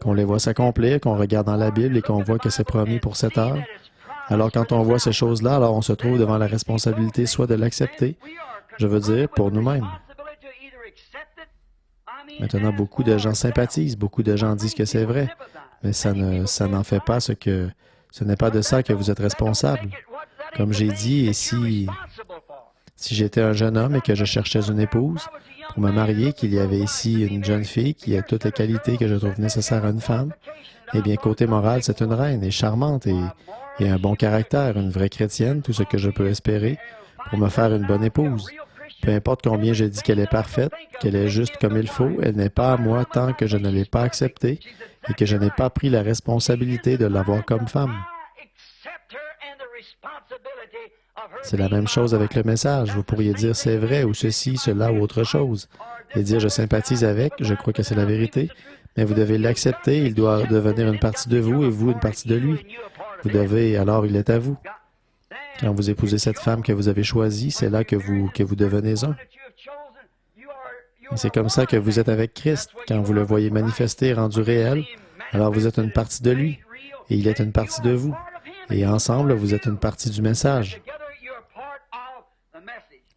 qu'on les voit s'accomplir, qu'on regarde dans la Bible et qu'on voit que c'est promis pour cette heure, alors quand on voit ces choses-là, alors on se trouve devant la responsabilité soit de l'accepter, je veux dire, pour nous-mêmes. Maintenant, beaucoup de gens sympathisent, beaucoup de gens disent que c'est vrai, mais ça n'en fait pas ce n'est pas de ça que vous êtes responsable. Comme j'ai dit, et si j'étais un jeune homme et que je cherchais une épouse pour me marier, qu'il y avait ici une jeune fille qui a toutes les qualités que je trouve nécessaires à une femme, eh bien, côté moral, c'est une reine, et charmante, et un bon caractère, une vraie chrétienne, tout ce que je peux espérer pour me faire une bonne épouse. Peu importe combien je dis qu'elle est parfaite, qu'elle est juste comme il faut, elle n'est pas à moi tant que je ne l'ai pas acceptée et que je n'ai pas pris la responsabilité de l'avoir comme femme. C'est la même chose avec le message. Vous pourriez dire c'est vrai ou ceci, cela ou autre chose. Et dire je sympathise avec, je crois que c'est la vérité, mais vous devez l'accepter, il doit devenir une partie de vous et vous une partie de lui. Vous devez, alors il est à vous. Quand vous épousez cette femme que vous avez choisie, c'est là que vous devenez un. Et c'est comme ça que vous êtes avec Christ. Quand vous le voyez manifesté, rendu réel, alors vous êtes une partie de lui et il est une partie de vous. Et ensemble, vous êtes une partie du message.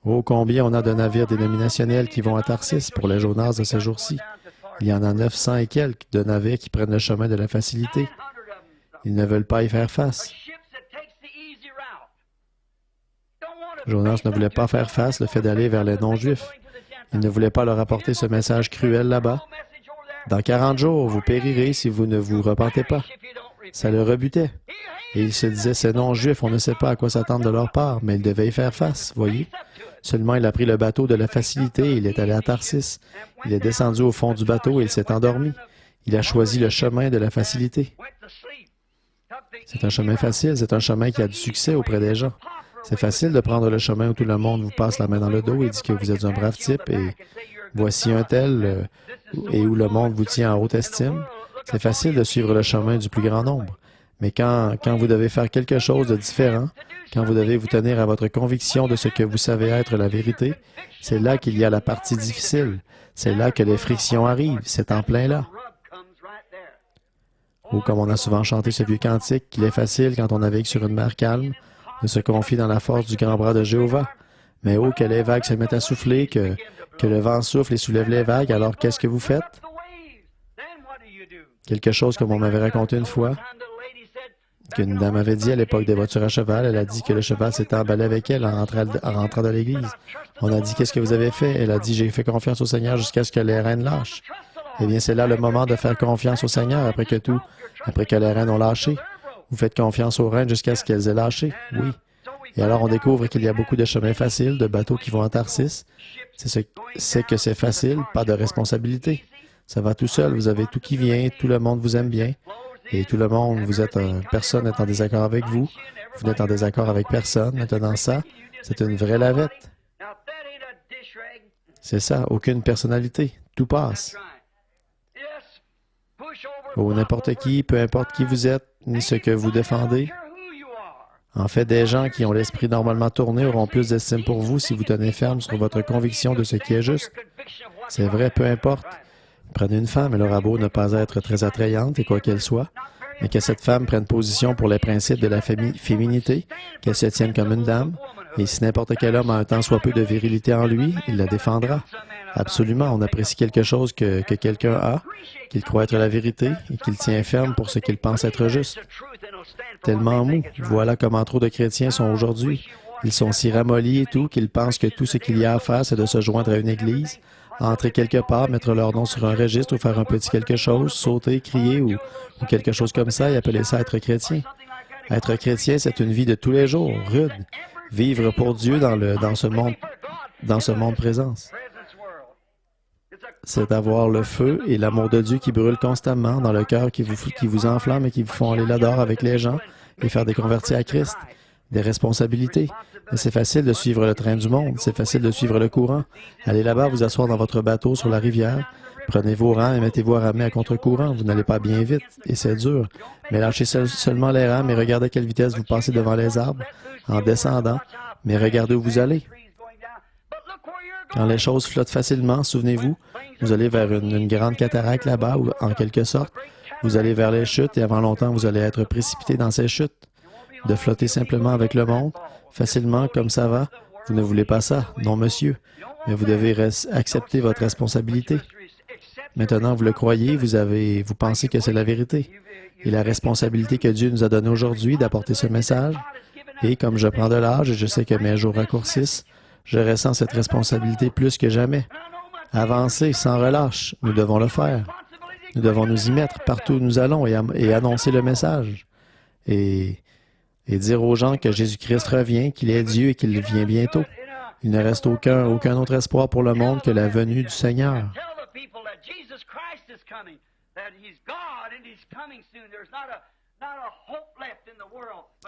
Oh, combien on a de navires dénominationnels qui vont à Tarsis pour les Jonas de ces jours-ci. Il y en a 900 et quelques de navires qui prennent le chemin de la facilité. Ils ne veulent pas y faire face. Jonas ne voulait pas faire face le fait d'aller vers les non-juifs. Il ne voulait pas leur apporter ce message cruel là-bas. Dans 40 jours, vous périrez si vous ne vous repentez pas. Ça le rebutait. Et il se disait, ces non-juifs, on ne sait pas à quoi s'attendre de leur part, mais il devait y faire face, voyez. Seulement, il a pris le bateau de la facilité et il est allé à Tarsis. Il est descendu au fond du bateau et il s'est endormi. Il a choisi le chemin de la facilité. C'est un chemin facile, c'est un chemin qui a du succès auprès des gens. C'est facile de prendre le chemin où tout le monde vous passe la main dans le dos et dit que vous êtes un brave type et voici un tel, et où le monde vous tient en haute estime. C'est facile de suivre le chemin du plus grand nombre. Mais quand vous devez faire quelque chose de différent, quand vous devez vous tenir à votre conviction de ce que vous savez être la vérité, c'est là qu'il y a la partie difficile. C'est là que les frictions arrivent. C'est en plein là. Ou comme on a souvent chanté ce vieux cantique, qu'il est facile quand on navigue sur une mer calme, de se confier dans la force du grand bras de Jéhovah. Mais oh, que les vagues se mettent à souffler, que le vent souffle et soulève les vagues, alors qu'est-ce que vous faites? Quelque chose comme on m'avait raconté une fois, qu'une dame avait dit à l'époque des voitures à cheval. Elle a dit que le cheval s'était emballé avec elle en rentrant de l'église. On a dit, qu'est-ce que vous avez fait? Elle a dit, j'ai fait confiance au Seigneur jusqu'à ce que les rênes lâchent. Eh bien, c'est là le moment de faire confiance au Seigneur après que les rênes ont lâché. Vous faites confiance aux rênes jusqu'à ce qu'elles aient lâché, oui. Et alors, on découvre qu'il y a beaucoup de chemins faciles, de bateaux qui vont à Tarsis. C'est que c'est facile, pas de responsabilité. Ça va tout seul, vous avez tout qui vient, tout le monde vous aime bien. et tout le monde, personne n'est en désaccord avec vous. Vous n'êtes en désaccord avec personne. Maintenant, ça, c'est une vraie lavette. C'est ça, aucune personnalité. Tout passe. Ou n'importe qui, peu importe qui vous êtes, ni ce que vous défendez. En fait, des gens qui ont l'esprit normalement tourné auront plus d'estime pour vous si vous tenez ferme sur votre conviction de ce qui est juste. C'est vrai, peu importe. Prenez une femme, elle aura beau ne pas être très attrayante, et quoi qu'elle soit, mais que cette femme prenne position pour les principes de la féminité, qu'elle se tienne comme une dame, et si n'importe quel homme a un tant soit peu de virilité en lui, il la défendra. Absolument, on apprécie quelque chose que quelqu'un a, qu'il croit être la vérité, et qu'il tient ferme pour ce qu'il pense être juste. Tellement mou, voilà comment trop de chrétiens sont aujourd'hui. Ils sont si ramollis et tout qu'ils pensent que tout ce qu'il y a à faire, c'est de se joindre à une église, entrer quelque part, mettre leur nom sur un registre ou faire un petit quelque chose, sauter, crier ou quelque chose comme ça et appeler ça être chrétien. Être chrétien, c'est une vie de tous les jours, rude. Vivre pour Dieu dans ce monde présent. C'est avoir le feu et l'amour de Dieu qui brûle constamment dans le cœur, qui vous enflamme et qui vous font aller là-dedans avec les gens et faire des convertis à Christ. Des responsabilités. Mais c'est facile de suivre le train du monde, c'est facile de suivre le courant. Allez là-bas, vous asseoir dans votre bateau sur la rivière, prenez vos rangs et mettez-vous à ramer à contre-courant. Vous n'allez pas bien vite, et c'est dur. Mais lâchez seulement les rames et regardez à quelle vitesse vous passez devant les arbres, en descendant, mais regardez où vous allez. Quand les choses flottent facilement, souvenez-vous, vous allez vers une grande cataracte là-bas, ou en quelque sorte, vous allez vers les chutes et avant longtemps, vous allez être précipité dans ces chutes. De flotter simplement avec le monde, facilement comme ça va, vous ne voulez pas ça, non monsieur, mais vous devez accepter votre responsabilité. Maintenant, vous le croyez, vous pensez que c'est la vérité. Et la responsabilité que Dieu nous a donnée aujourd'hui d'apporter ce message, et comme je prends de l'âge et je sais que mes jours raccourcissent, je ressens cette responsabilité plus que jamais. Avancer sans relâche, nous devons le faire. Nous devons nous y mettre partout où nous allons et annoncer le message. Et dire aux gens que Jésus-Christ revient, qu'il est Dieu et qu'il vient bientôt. Il ne reste aucun autre espoir pour le monde que la venue du Seigneur.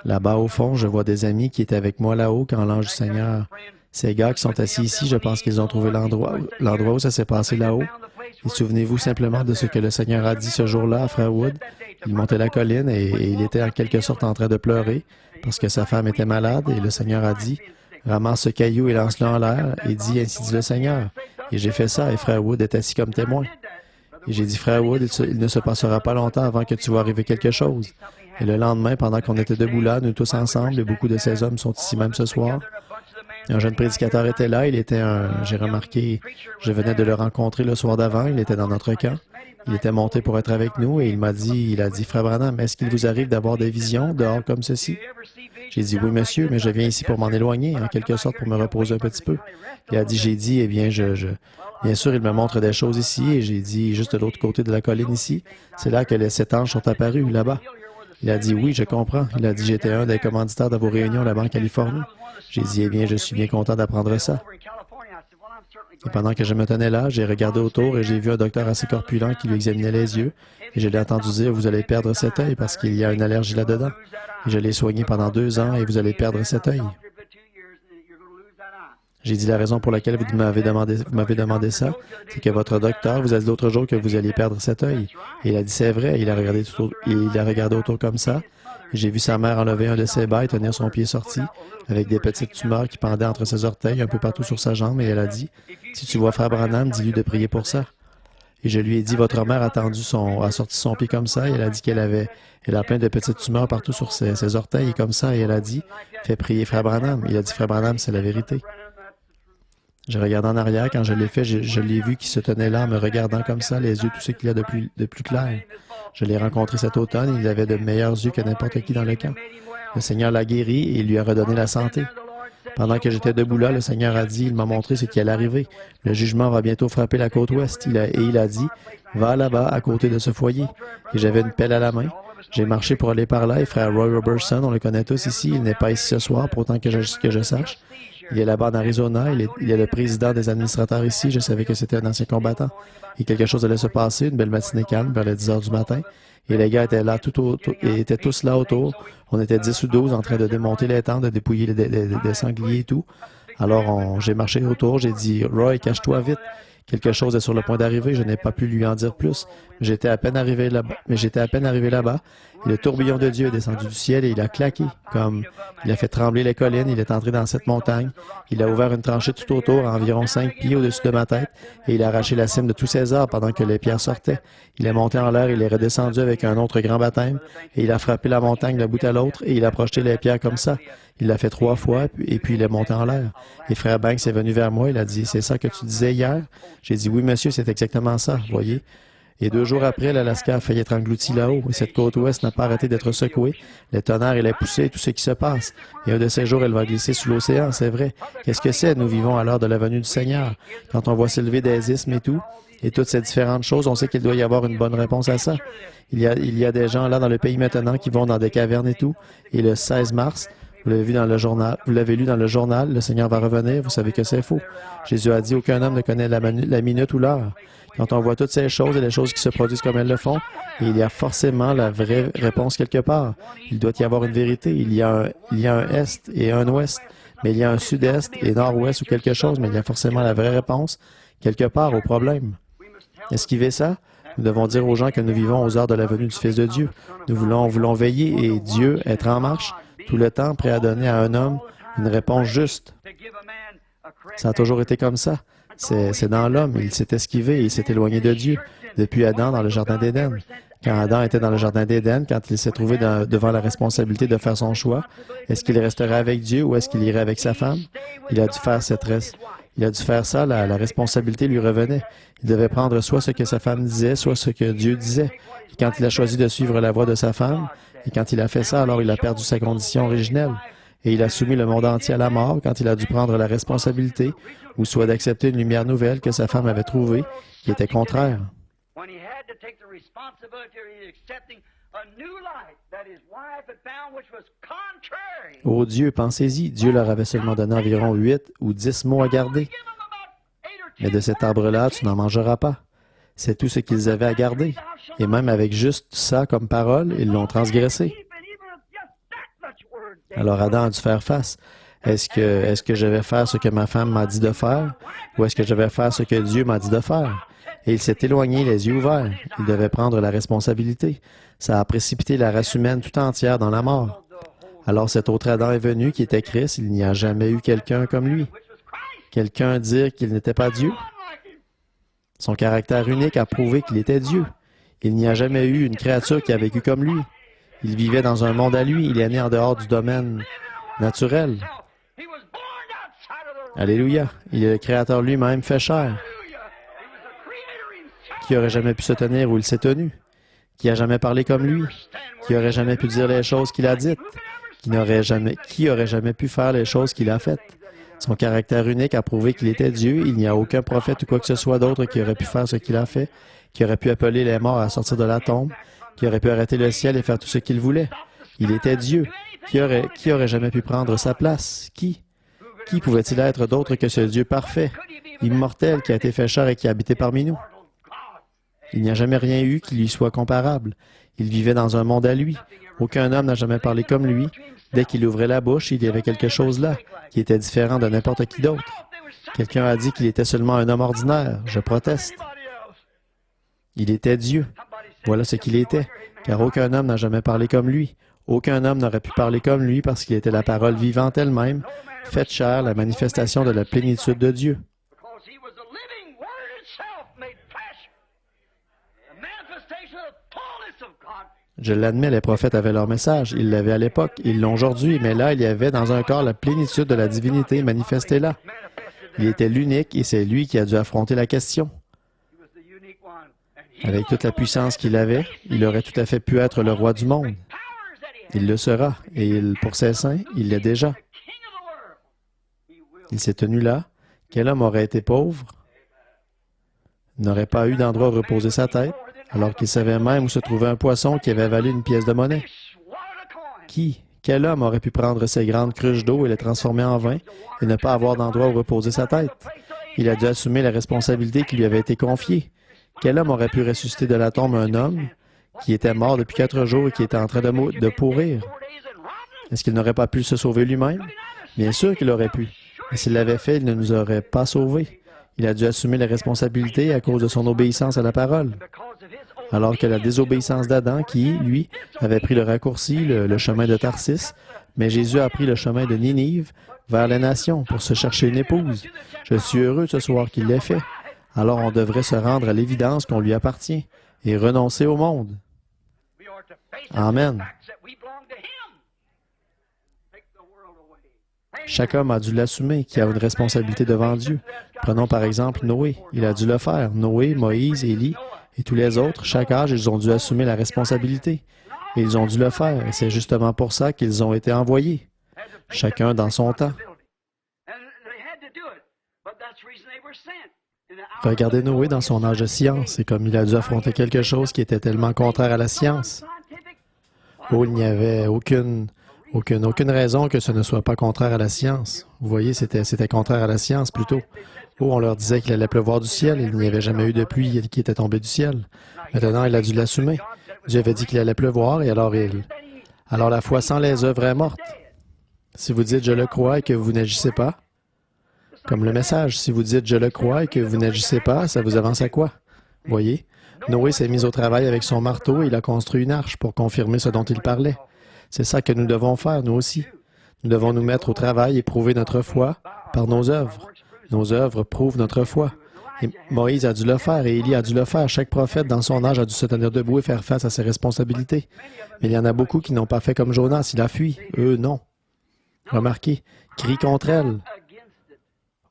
Là-bas au fond, je vois des amis qui étaient avec moi là-haut quand l'ange du Seigneur. Ces gars qui sont assis ici, je pense qu'ils ont trouvé l'endroit où ça s'est passé là-haut. Et souvenez-vous simplement de ce que le Seigneur a dit ce jour-là à Frère Wood. Il montait la colline et il était en quelque sorte en train de pleurer parce que sa femme était malade et le Seigneur a dit « Ramasse ce caillou et lance-le en l'air et dis ainsi dit le Seigneur. » Et j'ai fait ça et Frère Wood est assis comme témoin. Et j'ai dit « Frère Wood, il ne se passera pas longtemps avant que tu vois arriver quelque chose. » Et le lendemain, pendant qu'on était debout là, nous tous ensemble, et beaucoup de ces hommes sont ici même ce soir, un jeune prédicateur était là, j'ai remarqué, je venais de le rencontrer le soir d'avant, il était dans notre camp. Il était monté pour être avec nous et il a dit, Frère Branham, est-ce qu'il vous arrive d'avoir des visions dehors comme ceci? J'ai dit, oui, monsieur, mais je viens ici pour m'en éloigner, en quelque sorte, pour me reposer un petit peu. Il a dit, eh bien, bien sûr, il me montre des choses ici et j'ai dit, juste de l'autre côté de la colline ici, c'est là que les 7 anges sont apparus, là-bas. Il a dit, oui, je comprends. Il a dit, j'étais un des commanditaires de vos réunions là-bas en Californie. J'ai dit, eh bien, je suis bien content d'apprendre ça. Et pendant que je me tenais là, j'ai regardé autour et j'ai vu un docteur assez corpulent qui lui examinait les yeux. Et je l'ai entendu dire, vous allez perdre cet œil parce qu'il y a une allergie là-dedans. Et je l'ai soigné pendant 2 ans et vous allez perdre cet œil. J'ai dit, la raison pour laquelle vous m'avez demandé ça, c'est que votre docteur vous a dit l'autre jour que vous alliez perdre cet œil. Et il a dit, c'est vrai. Il a regardé autour comme ça. J'ai vu sa mère enlever un de ses bas et tenir son pied sorti, avec des petites tumeurs qui pendaient entre ses orteils un peu partout sur sa jambe, et elle a dit, « Si tu vois Frère Branham, dis-lui de prier pour ça. » Et je lui ai dit, « Votre mère a sorti son pied comme ça, et elle a dit elle a plein de petites tumeurs partout sur ses orteils, et comme ça, et elle a dit, « Fais prier Frère Branham. » Il a dit, « Frère Branham, c'est la vérité. » J'ai regardé en arrière, quand je l'ai fait, je l'ai vu qui se tenait là en me regardant comme ça, les yeux tout ce qu'il y a de plus clair. Je l'ai rencontré cet automne et il avait de meilleurs yeux que n'importe qui dans le camp. Le Seigneur l'a guéri et il lui a redonné la santé. Pendant que j'étais debout là, le Seigneur a dit, il m'a montré ce qui allait arriver. Le jugement va bientôt frapper la côte ouest. Il a dit, va là-bas, à côté de ce foyer. Et j'avais une pelle à la main. J'ai marché pour aller par là et frère Roy Robertson, on le connaît tous ici, il n'est pas ici ce soir, pour autant que je sache. Il est là-bas en Arizona. Il est le président des administrateurs ici. Je savais que c'était un ancien combattant. Et quelque chose allait se passer, une belle matinée calme vers les 10 heures du matin. Et les gars étaient là et étaient tous là autour. On était 10 ou 12 en train de démonter les tentes, de dépouiller des sangliers et tout. Alors, j'ai marché autour. J'ai dit, Roy, cache-toi vite. Quelque chose est sur le point d'arriver, je n'ai pas pu lui en dire plus. Mais j'étais à peine arrivé là-bas, et le tourbillon de Dieu est descendu du ciel et il a claqué, comme il a fait trembler les collines, il est entré dans cette montagne, il a ouvert une tranchée tout autour, à environ 5 pieds au-dessus de ma tête, et il a arraché la cime de tous ses arbres pendant que les pierres sortaient. Il est monté en l'air, il est redescendu avec un autre grand baptême, et il a frappé la montagne d'un bout à l'autre, et il a projeté les pierres comme ça. Il l'a fait 3 fois, et puis il est monté en l'air. Et frère Banks est venu vers moi, il a dit, « C'est ça que tu disais hier? » J'ai dit, « Oui, monsieur, c'est exactement ça, voyez. » Et 2 jours après, l'Alaska a failli être englouti là-haut, et cette côte ouest n'a pas arrêté d'être secouée. Les tonnerres et les poussées, tout ce qui se passe. Et un de ces jours, elle va glisser sous l'océan, c'est vrai. Qu'est-ce que c'est? Nous vivons à l'heure de la venue du Seigneur. Quand on voit s'élever des isthmes et toutes ces différentes choses, on sait qu'il doit y avoir une bonne réponse à ça. Il y a des gens là dans le pays maintenant qui vont dans des cavernes et tout. Et le 16 mars, vous l'avez vu dans le journal, vous l'avez lu dans le journal, le Seigneur va revenir, vous savez que c'est faux. Jésus a dit, aucun homme ne connaît la minute ou l'heure. Quand on voit toutes ces choses et les choses qui se produisent comme elles le font, et il y a forcément la vraie réponse quelque part. Il doit y avoir une vérité. Il y a un Est et un Ouest, mais il y a un Sud-Est et Nord-Ouest ou quelque chose, mais il y a forcément la vraie réponse quelque part au problème. Esquiver ça? Nous devons dire aux gens que nous vivons aux heures de la venue du Fils de Dieu. Nous voulons veiller et Dieu être en marche tout le temps, prêt à donner à un homme une réponse juste. Ça a toujours été comme ça. C'est dans l'homme. Il s'est esquivé, il s'est éloigné de Dieu. Depuis Adam dans le Jardin d'Éden. Quand Adam était dans le Jardin d'Éden, quand il s'est trouvé devant la responsabilité de faire son choix, est-ce qu'il resterait avec Dieu ou est-ce qu'il irait avec sa femme? Il a dû faire ça, la responsabilité lui revenait. Il devait prendre soit ce que sa femme disait, soit ce que Dieu disait. Et quand il a choisi de suivre la voie de sa femme, et quand il a fait ça, alors il a perdu sa condition originelle. Et il a soumis le monde entier à la mort quand il a dû prendre la responsabilité, ou soit d'accepter une lumière nouvelle que sa femme avait trouvée, qui était contraire. Oh Dieu, pensez-y, Dieu leur avait seulement donné environ 8 ou 10 mots à garder. Mais de cet arbre-là, tu n'en mangeras pas. C'est tout ce qu'ils avaient à garder. Et même avec juste ça comme parole, ils l'ont transgressé. Alors Adam a dû faire face. Est-ce que je vais faire ce que ma femme m'a dit de faire, ou est-ce que je vais faire ce que Dieu m'a dit de faire? Et il s'est éloigné, les yeux ouverts. Il devait prendre la responsabilité. Ça a précipité la race humaine tout entière dans la mort. Alors cet autre Adam est venu, qui était Christ. Il n'y a jamais eu quelqu'un comme lui. Quelqu'un dire qu'il n'était pas Dieu. Son caractère unique a prouvé qu'il était Dieu. Il n'y a jamais eu une créature qui a vécu comme lui. Il vivait dans un monde à lui. Il est né en dehors du domaine naturel. Alléluia. Il est le Créateur lui-même fait chair. Qui aurait jamais pu se tenir où il s'est tenu? Qui a jamais parlé comme lui? Qui aurait jamais pu dire les choses qu'il a dites? Qui aurait jamais pu faire les choses qu'il a faites? Son caractère unique a prouvé qu'il était Dieu. Il n'y a aucun prophète ou quoi que ce soit d'autre qui aurait pu faire ce qu'il a fait, qui aurait pu appeler les morts à sortir de la tombe, qui aurait pu arrêter le ciel et faire tout ce qu'il voulait. Il était Dieu. Qui aurait jamais pu prendre sa place? Qui? Qui pouvait-il être d'autre que ce Dieu parfait, immortel, qui a été fait chair et qui a habité parmi nous? Il n'y a jamais rien eu qui lui soit comparable. Il vivait dans un monde à lui. Aucun homme n'a jamais parlé comme lui. Dès qu'il ouvrait la bouche, il y avait quelque chose là, qui était différent de n'importe qui d'autre. Quelqu'un a dit qu'il était seulement un homme ordinaire. Je proteste. Il était Dieu. Voilà ce qu'il était, car aucun homme n'a jamais parlé comme lui. Aucun homme n'aurait pu parler comme lui parce qu'il était la parole vivante elle-même, faite chair, la manifestation de la plénitude de Dieu. Je l'admets, les prophètes avaient leur message. Ils l'avaient à l'époque, ils l'ont aujourd'hui, mais là, il y avait dans un corps la plénitude de la divinité manifestée là. Il était l'unique et c'est lui qui a dû affronter la question. Avec toute la puissance qu'il avait, il aurait tout à fait pu être le roi du monde. Il le sera, et pour ses saints, il l'est déjà. Il s'est tenu là. Quel homme aurait été pauvre, n'aurait pas eu d'endroit où reposer sa tête, alors qu'il savait même où se trouvait un poisson qui avait avalé une pièce de monnaie? Qui Quel homme aurait pu prendre ces grandes cruches d'eau et les transformer en vin et ne pas avoir d'endroit où reposer sa tête? Il a dû assumer la responsabilité qui lui avait été confiée. Quel homme aurait pu ressusciter de la tombe un homme qui était mort depuis 4 jours et qui était en train de pourrir? Est-ce qu'il n'aurait pas pu se sauver lui-même? Bien sûr qu'il aurait pu. Mais s'il l'avait fait, il ne nous aurait pas sauvés. Il a dû assumer la responsabilité à cause de son obéissance à la parole. Alors que la désobéissance d'Adam, qui, lui, avait pris le raccourci, le chemin de Tarsis, mais Jésus a pris le chemin de Ninive vers les nations pour se chercher une épouse. Je suis heureux ce soir qu'il l'ait fait. Alors on devrait se rendre à l'évidence qu'on lui appartient et renoncer au monde. Amen. Chaque homme a dû l'assumer, qui a une responsabilité devant Dieu. Prenons par exemple Noé. Il a dû le faire. Noé, Moïse, Élie et tous les autres, chaque âge, ils ont dû assumer la responsabilité. Et ils ont dû le faire. Et c'est justement pour ça qu'ils ont été envoyés. Chacun dans son temps. Regardez Noé dans son âge de science, et comme il a dû affronter quelque chose qui était tellement contraire à la science. Oh, il n'y avait aucune raison que ce ne soit pas contraire à la science. Vous voyez, c'était contraire à la science plutôt. Oh, on leur disait qu'il allait pleuvoir du ciel, et il n'y avait jamais eu de pluie qui était tombée du ciel. Maintenant, il a dû l'assumer. Dieu avait dit qu'il allait pleuvoir, et alors la foi sans les œuvres est morte. Si vous dites « je le crois » et que vous n'agissez pas, comme le message, si vous dites « je le crois » et que vous n'agissez pas, ça vous avance à quoi? Voyez, Noé s'est mis au travail avec son marteau et il a construit une arche pour confirmer ce dont il parlait. C'est ça que nous devons faire, nous aussi. Nous devons nous mettre au travail et prouver notre foi par nos œuvres. Nos œuvres prouvent notre foi. Et Moïse a dû le faire et Élie a dû le faire. Chaque prophète dans son âge a dû se tenir debout et faire face à ses responsabilités. Mais il y en a beaucoup qui n'ont pas fait comme Jonas, il a fui. Eux, non. Remarquez, crie contre elle.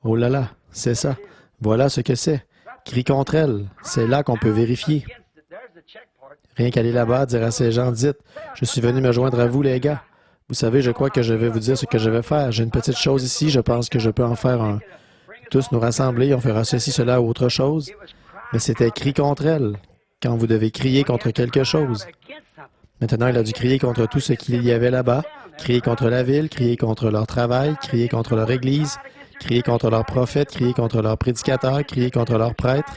Oh là là, c'est ça. Voilà ce que c'est. Crie contre elle. C'est là qu'on peut vérifier. Rien qu'aller là-bas, dire à ces gens, dites, « Je suis venu me joindre à vous, les gars. Vous savez, je crois que je vais vous dire ce que je vais faire. J'ai une petite chose ici, je pense que je peux en faire un. Tous nous rassembler, on fera ceci, cela ou autre chose. » Mais c'était cri contre elle, quand vous devez crier contre quelque chose. Maintenant, il a dû crier contre tout ce qu'il y avait là-bas, crier contre la ville, crier contre leur travail, crier contre leur église, crier contre leurs prophètes, crier contre leurs prédicateurs, crier contre leurs prêtres.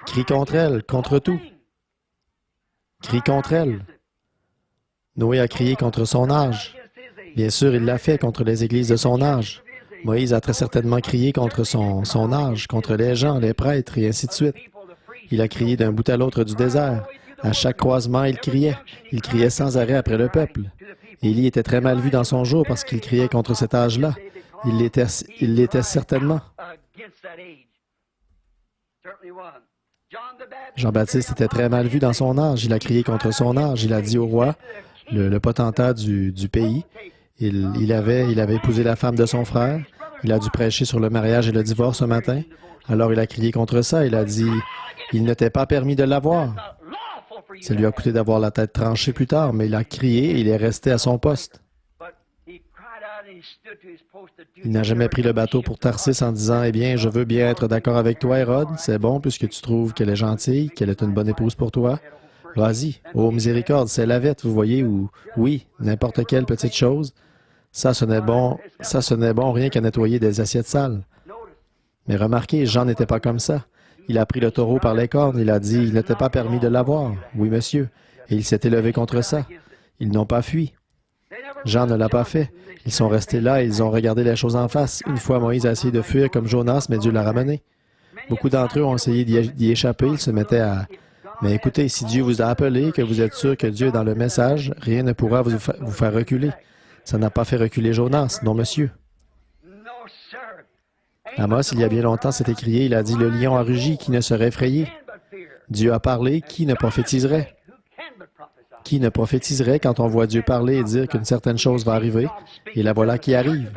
Crie contre elle, contre tout. Crie contre elle. Noé a crié contre son âge. Bien sûr, il l'a fait contre les églises de son âge. Moïse a très certainement crié contre son âge, contre les gens, les prêtres, et ainsi de suite. Il a crié d'un bout à l'autre du désert. À chaque croisement, il criait. Il criait sans arrêt après le peuple. Élie était très mal vu dans son jour parce qu'il criait contre cet âge-là. Il l'était certainement. Jean-Baptiste était très mal vu dans son âge. Il a crié contre son âge. Il a dit au roi, le potentat du pays, il avait épousé la femme de son frère. Il a dû prêcher sur le mariage et le divorce ce matin. Alors il a crié contre ça. Il a dit, il ne t'est pas permis de l'avoir. Ça lui a coûté d'avoir la tête tranchée plus tard, mais il a crié et il est resté à son poste. Il n'a jamais pris le bateau pour Tarsis en disant « Eh bien, je veux bien être d'accord avec toi, Hérode. C'est bon, puisque tu trouves qu'elle est gentille, qu'elle est une bonne épouse pour toi. Vas-y. Oh, miséricorde, c'est la vête, vous voyez, ou oui, n'importe quelle petite chose. Ça, ce n'est bon rien qu'à nettoyer des assiettes sales. » Mais remarquez, Jean n'était pas comme ça. Il a pris le taureau par les cornes. Il a dit « Il n'était pas permis de l'avoir. » Oui, monsieur. Et il s'est élevé contre ça. Ils n'ont pas fui. Jean ne l'a pas fait. Ils sont restés là et ils ont regardé les choses en face. Une fois, Moïse a essayé de fuir comme Jonas, mais Dieu l'a ramené. Beaucoup d'entre eux ont essayé d'y échapper. Ils se mettaient à... Mais écoutez, si Dieu vous a appelé, que vous êtes sûr que Dieu est dans le message, rien ne pourra vous faire reculer. Ça n'a pas fait reculer Jonas, non, monsieur. Amos, il y a bien longtemps, s'est écrié, il a dit « Le lion a rugi, qui ne serait effrayé? » Dieu a parlé, qui ne prophétiserait? Qui ne prophétiserait quand on voit Dieu parler et dire qu'une certaine chose va arriver, et la voilà qui arrive?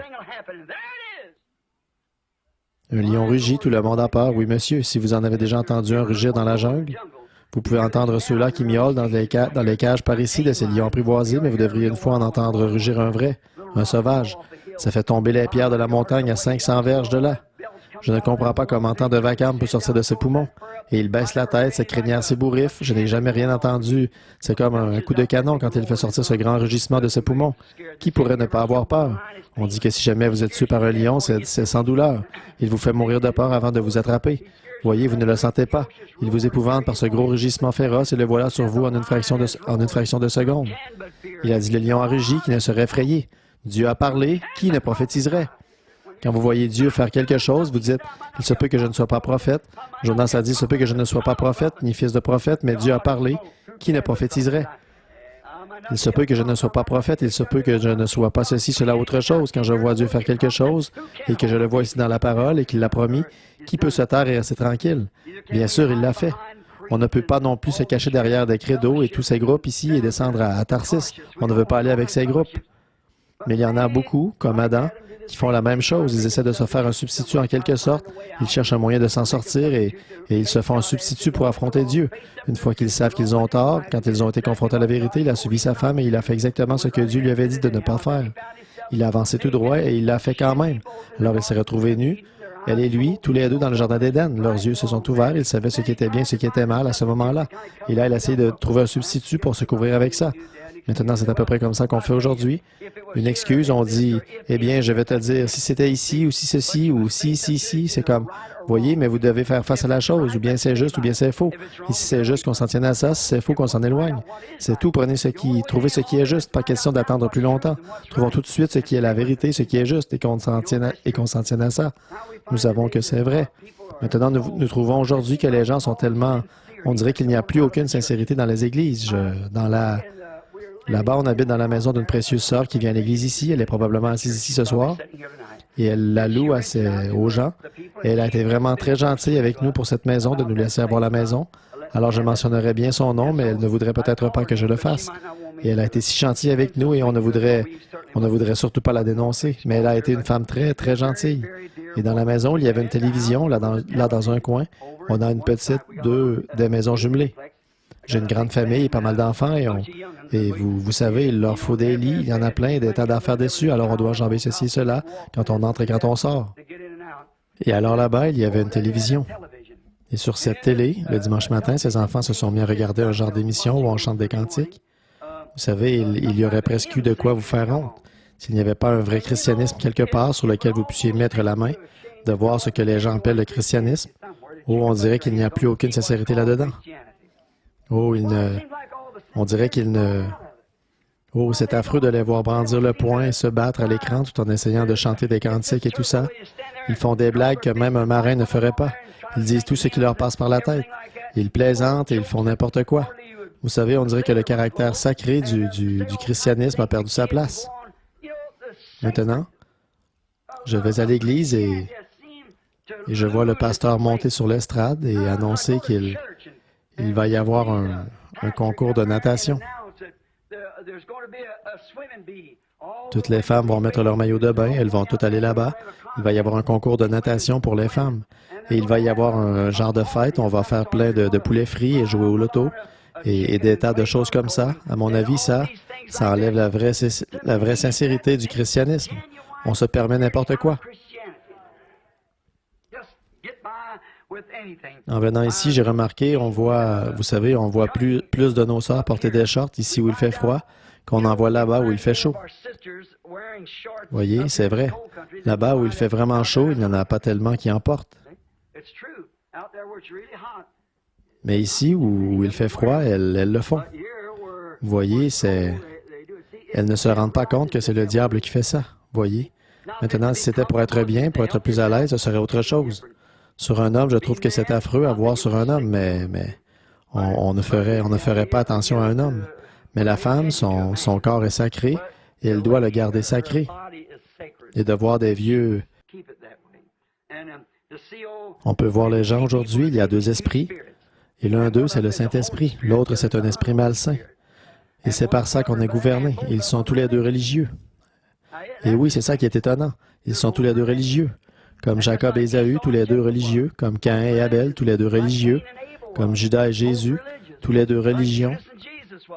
Un lion rugit, tout le monde a peur. Oui, monsieur, si vous en avez déjà entendu un rugir dans la jungle, vous pouvez entendre ceux-là qui miaulent dans les cages par ici de ces lions apprivoisés, mais vous devriez une fois en entendre rugir un vrai, un sauvage. Ça fait tomber les pierres de la montagne à 500 verges de là. Je ne comprends pas comment tant de vacarme peut sortir de ses poumons. Et il baisse la tête, sa crinière s'ébouriffe. Je n'ai jamais rien entendu. C'est comme un coup de canon quand il fait sortir ce grand rugissement de ses poumons. Qui pourrait ne pas avoir peur? On dit que si jamais vous êtes tué par un lion, c'est sans douleur. Il vous fait mourir de peur avant de vous attraper. Voyez, vous ne le sentez pas. Il vous épouvante par ce gros rugissement féroce et le voilà sur vous en une fraction de seconde. Il a dit le lion a rugi, qui ne serait effrayé. Dieu a parlé, qui ne prophétiserait? Quand vous voyez Dieu faire quelque chose, vous dites « Il se peut que je ne sois pas prophète ». Jonas a dit « Il se peut que je ne sois pas prophète, ni fils de prophète, mais Dieu a parlé, qui ne prophétiserait? » Il se peut que je ne sois pas prophète, il se peut que je ne sois pas ceci, cela, autre chose. Quand je vois Dieu faire quelque chose et que je le vois ici dans la parole et qu'il l'a promis, qui peut se taire et rester tranquille? Bien sûr, il l'a fait. On ne peut pas non plus se cacher derrière des credos et tous ces groupes ici et descendre à Tarsis. On ne veut pas aller avec ces groupes. Mais il y en a beaucoup, comme Adam, qui font la même chose. Ils essaient de se faire un substitut en quelque sorte. Ils cherchent un moyen de s'en sortir et ils se font un substitut pour affronter Dieu. Une fois qu'ils savent qu'ils ont tort, quand ils ont été confrontés à la vérité, il a suivi sa femme et il a fait exactement ce que Dieu lui avait dit de ne pas faire. Il a avancé tout droit et il l'a fait quand même. Alors il s'est retrouvé nu. Elle et lui, tous les deux dans le jardin d'Éden. Leurs yeux se sont ouverts, ils savaient ce qui était bien, ce qui était mal à ce moment-là. Et là, il a essayé de trouver un substitut pour se couvrir avec ça. Maintenant, c'est à peu près comme ça qu'on fait aujourd'hui. Une excuse, on dit, eh bien, je vais te dire, si c'était ici, ou si ceci, ou si, c'est comme, voyez, mais vous devez faire face à la chose, ou bien c'est juste, ou bien c'est faux. Et si c'est juste qu'on s'en tienne à ça, si c'est faux qu'on s'en éloigne. C'est tout, trouvez ce qui est juste, pas question d'attendre plus longtemps. Trouvons tout de suite ce qui est la vérité, ce qui est juste, et qu'on s'en tienne à ça. Nous savons que c'est vrai. Maintenant, nous trouvons aujourd'hui que les gens sont tellement, on dirait qu'il n'y a plus aucune sincérité dans les églises. Là-bas, on habite dans la maison d'une précieuse sœur qui vient à l'église ici. Elle est probablement assise ici ce soir. Et elle la loue aux gens. Et elle a été vraiment très gentille avec nous pour cette maison, de nous laisser avoir la maison. Alors, je mentionnerai bien son nom, mais elle ne voudrait peut-être pas que je le fasse. Et elle a été si gentille avec nous et on ne voudrait surtout pas la dénoncer. Mais elle a été une femme très, très gentille. Et dans la maison, il y avait une télévision, là dans un coin. On a une petite, des maisons jumelées. J'ai une grande famille et pas mal d'enfants et vous savez, il leur faut des lits, il y en a plein, des tas d'affaires dessus, alors on doit enjamber ceci et cela quand on entre et quand on sort. Et alors là-bas, il y avait une télévision. Et sur cette télé, le dimanche matin, ces enfants se sont mis à regarder un genre d'émission où on chante des cantiques. Vous savez, il y aurait presque eu de quoi vous faire honte. S'il n'y avait pas un vrai christianisme quelque part sur lequel vous puissiez mettre la main, de voir ce que les gens appellent le christianisme, où on dirait qu'il n'y a plus aucune sincérité là-dedans. On dirait qu'il ne... Oh, c'est affreux de les voir brandir le poing et se battre à l'écran tout en essayant de chanter des cantiques et tout ça. Ils font des blagues que même un marin ne ferait pas. Ils disent tout ce qui leur passe par la tête. Ils plaisantent et ils font n'importe quoi. Vous savez, on dirait que le caractère sacré du christianisme a perdu sa place. Maintenant, je vais à l'église et je vois le pasteur monter sur l'estrade et annoncer qu'il va y avoir un concours de natation. Toutes les femmes vont mettre leur maillot de bain, elles vont toutes aller là-bas. Il va y avoir un concours de natation pour les femmes. Et il va y avoir un genre de fête, on va faire plein de poulets frits et jouer au loto. Et des tas de choses comme ça. À mon avis, ça enlève la vraie sincérité du christianisme. On se permet n'importe quoi. En venant ici, j'ai remarqué, on voit plus de nos sœurs porter des shorts ici où il fait froid qu'on en voit là-bas où il fait chaud. Voyez, c'est vrai. Là-bas où il fait vraiment chaud, il n'y en a pas tellement qui en portent. Mais ici où il fait froid, elles le font. Vous voyez, elles ne se rendent pas compte que c'est le diable qui fait ça. Voyez. Maintenant, si c'était pour être bien, pour être plus à l'aise, ce serait autre chose. Sur un homme, je trouve que c'est affreux à voir sur un homme, mais on ne ferait pas attention à un homme. Mais la femme, son corps est sacré, et elle doit le garder sacré. Et de voir des vieux... On peut voir les gens aujourd'hui, il y a deux esprits, et l'un d'eux, c'est le Saint-Esprit, l'autre, c'est un esprit malsain. Et c'est par ça qu'on est gouverné. Ils sont tous les deux religieux. Et oui, c'est ça qui est étonnant. Ils sont tous les deux religieux. Comme Jacob et Ésaü, tous les deux religieux. Comme Caïn et Abel, tous les deux religieux. Comme Judas et Jésus, tous les deux religions.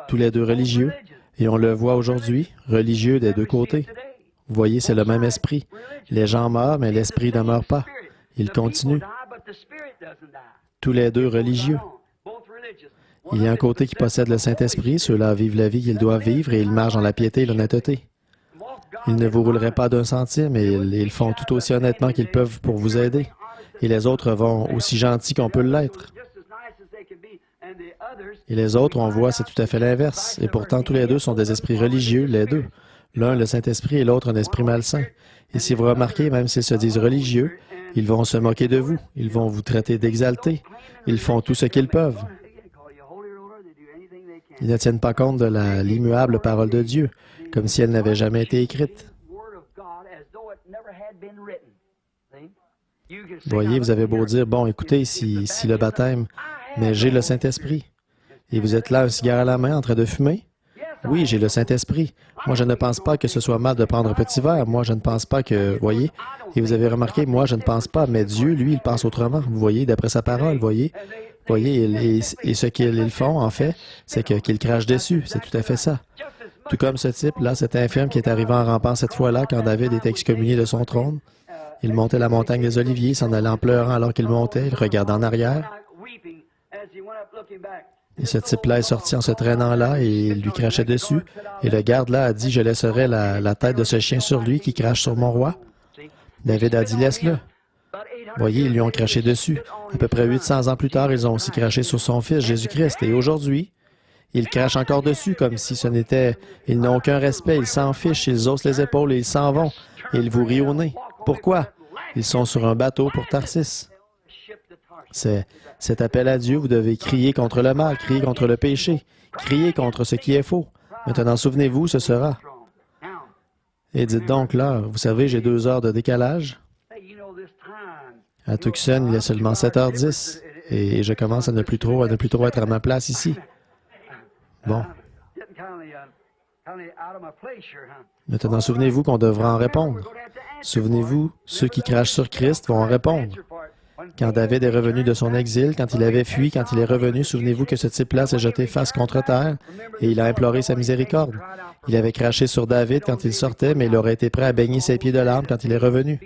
Tous les deux religieux. Et on le voit aujourd'hui, religieux des deux côtés. Vous voyez, c'est le même esprit. Les gens meurent, mais l'esprit ne meurt pas. Ils continuent. Tous les deux religieux. Il y a un côté qui possède le Saint-Esprit, ceux-là vivent la vie qu'ils doivent vivre et ils marchent dans la piété et l'honnêteté. Ils ne vous rouleraient pas d'un centime et ils font tout aussi honnêtement qu'ils peuvent pour vous aider. Et les autres vont aussi gentils qu'on peut l'être. Et les autres, on voit, c'est tout à fait l'inverse. Et pourtant, tous les deux sont des esprits religieux, les deux. L'un, le Saint-Esprit, et l'autre, un esprit malsain. Et si vous remarquez, même s'ils se disent religieux, ils vont se moquer de vous. Ils vont vous traiter d'exaltés. Ils font tout ce qu'ils peuvent. Ils ne tiennent pas compte de l'immuable parole de Dieu, comme si elle n'avait jamais été écrite. Voyez, vous avez beau dire, bon, écoutez, si le baptême, mais j'ai le Saint-Esprit. Et vous êtes là, un cigare à la main, en train de fumer? Oui, j'ai le Saint-Esprit. Moi, je ne pense pas que ce soit mal de prendre un petit verre. Moi, je ne pense pas que... Voyez? Et vous avez remarqué, moi, je ne pense pas, mais Dieu, lui, il pense autrement. Vous voyez, d'après sa parole, voyez? Voyez, et ce qu'ils font, en fait, c'est qu'ils crachent dessus. C'est tout à fait ça. Tout comme ce type-là, cet infirme qui est arrivé en rampant cette fois-là, quand David était excommunié de son trône. Il montait la montagne des Oliviers, s'en allait en pleurant alors qu'il montait, il regardait en arrière. Et ce type-là est sorti en se traînant là et il lui crachait dessus. Et le garde là a dit, je laisserai la tête de ce chien sur lui qui crache sur mon roi. David a dit, laisse-le. Voyez, ils lui ont craché dessus. À peu près 800 ans plus tard, ils ont aussi craché sur son fils, Jésus-Christ. Et aujourd'hui, ils crachent encore dessus comme si ce n'était... Ils n'ont aucun respect, ils s'en fichent, ils haussent les épaules et ils s'en vont. Et ils vous rient au nez. Pourquoi? Ils sont sur un bateau pour Tarsis. Cet appel à Dieu, vous devez crier contre le mal, crier contre le péché, crier contre ce qui est faux. Maintenant, souvenez-vous, ce sera. Et dites donc l'heure. Vous savez, j'ai 2 heures de décalage. À Tucson, il est seulement 7h10 et je commence à ne plus trop être à ma place ici. Bon. Maintenant, souvenez-vous qu'on devra en répondre. Souvenez-vous, ceux qui crachent sur Christ vont en répondre. Quand David est revenu de son exil, quand il avait fui, quand il est revenu, souvenez-vous que ce type-là s'est jeté face contre terre et il a imploré sa miséricorde. Il avait craché sur David quand il sortait, mais il aurait été prêt à baigner ses pieds de larmes quand il est revenu.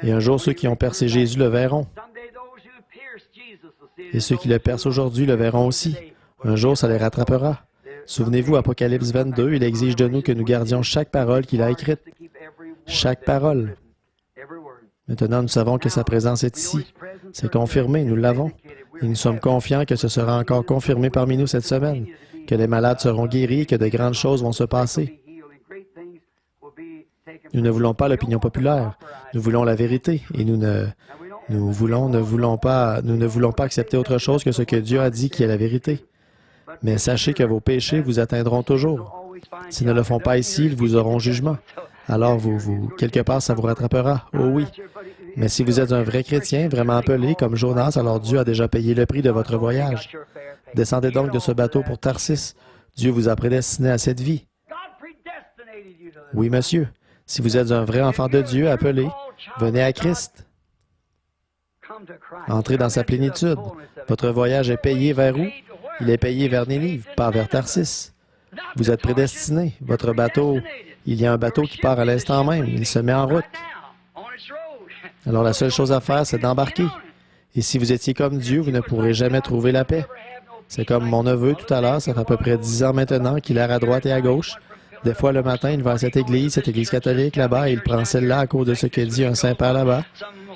Et un jour, ceux qui ont percé Jésus le verront. Et ceux qui le percent aujourd'hui le verront aussi. Un jour, ça les rattrapera. Souvenez-vous, Apocalypse 22, il exige de nous que nous gardions chaque parole qu'il a écrite. Chaque parole. Maintenant, nous savons que sa présence est ici. C'est confirmé, nous l'avons. Et nous sommes confiants que ce sera encore confirmé parmi nous cette semaine, que les malades seront guéris, que de grandes choses vont se passer. Nous ne voulons pas l'opinion populaire. Nous voulons la vérité. Et nous ne voulons pas accepter autre chose que ce que Dieu a dit qui est la vérité. Mais sachez que vos péchés vous atteindront toujours. S'ils ne le font pas ici, ils vous auront jugement. Alors, quelque part, ça vous rattrapera. Oh oui. Mais si vous êtes un vrai chrétien, vraiment appelé, comme Jonas, alors Dieu a déjà payé le prix de votre voyage. Descendez donc de ce bateau pour Tarsis. Dieu vous a prédestiné à cette vie. Oui, monsieur. Si vous êtes un vrai enfant de Dieu, appelé, venez à Christ. Entrez dans sa plénitude. Votre voyage est payé vers où? Il est payé vers Nénive, pas vers Tarsis. Vous êtes prédestiné. Votre bateau, il y a un bateau qui part à l'instant même. Il se met en route. Alors la seule chose à faire, c'est d'embarquer. Et si vous étiez comme Dieu, vous ne pourrez jamais trouver la paix. C'est comme mon neveu tout à l'heure, ça fait à peu près 10 ans maintenant qu'il erre à droite et à gauche. Des fois, le matin, il va à cette église catholique là-bas, et il prend celle-là à cause de ce que dit un Saint-Père là-bas.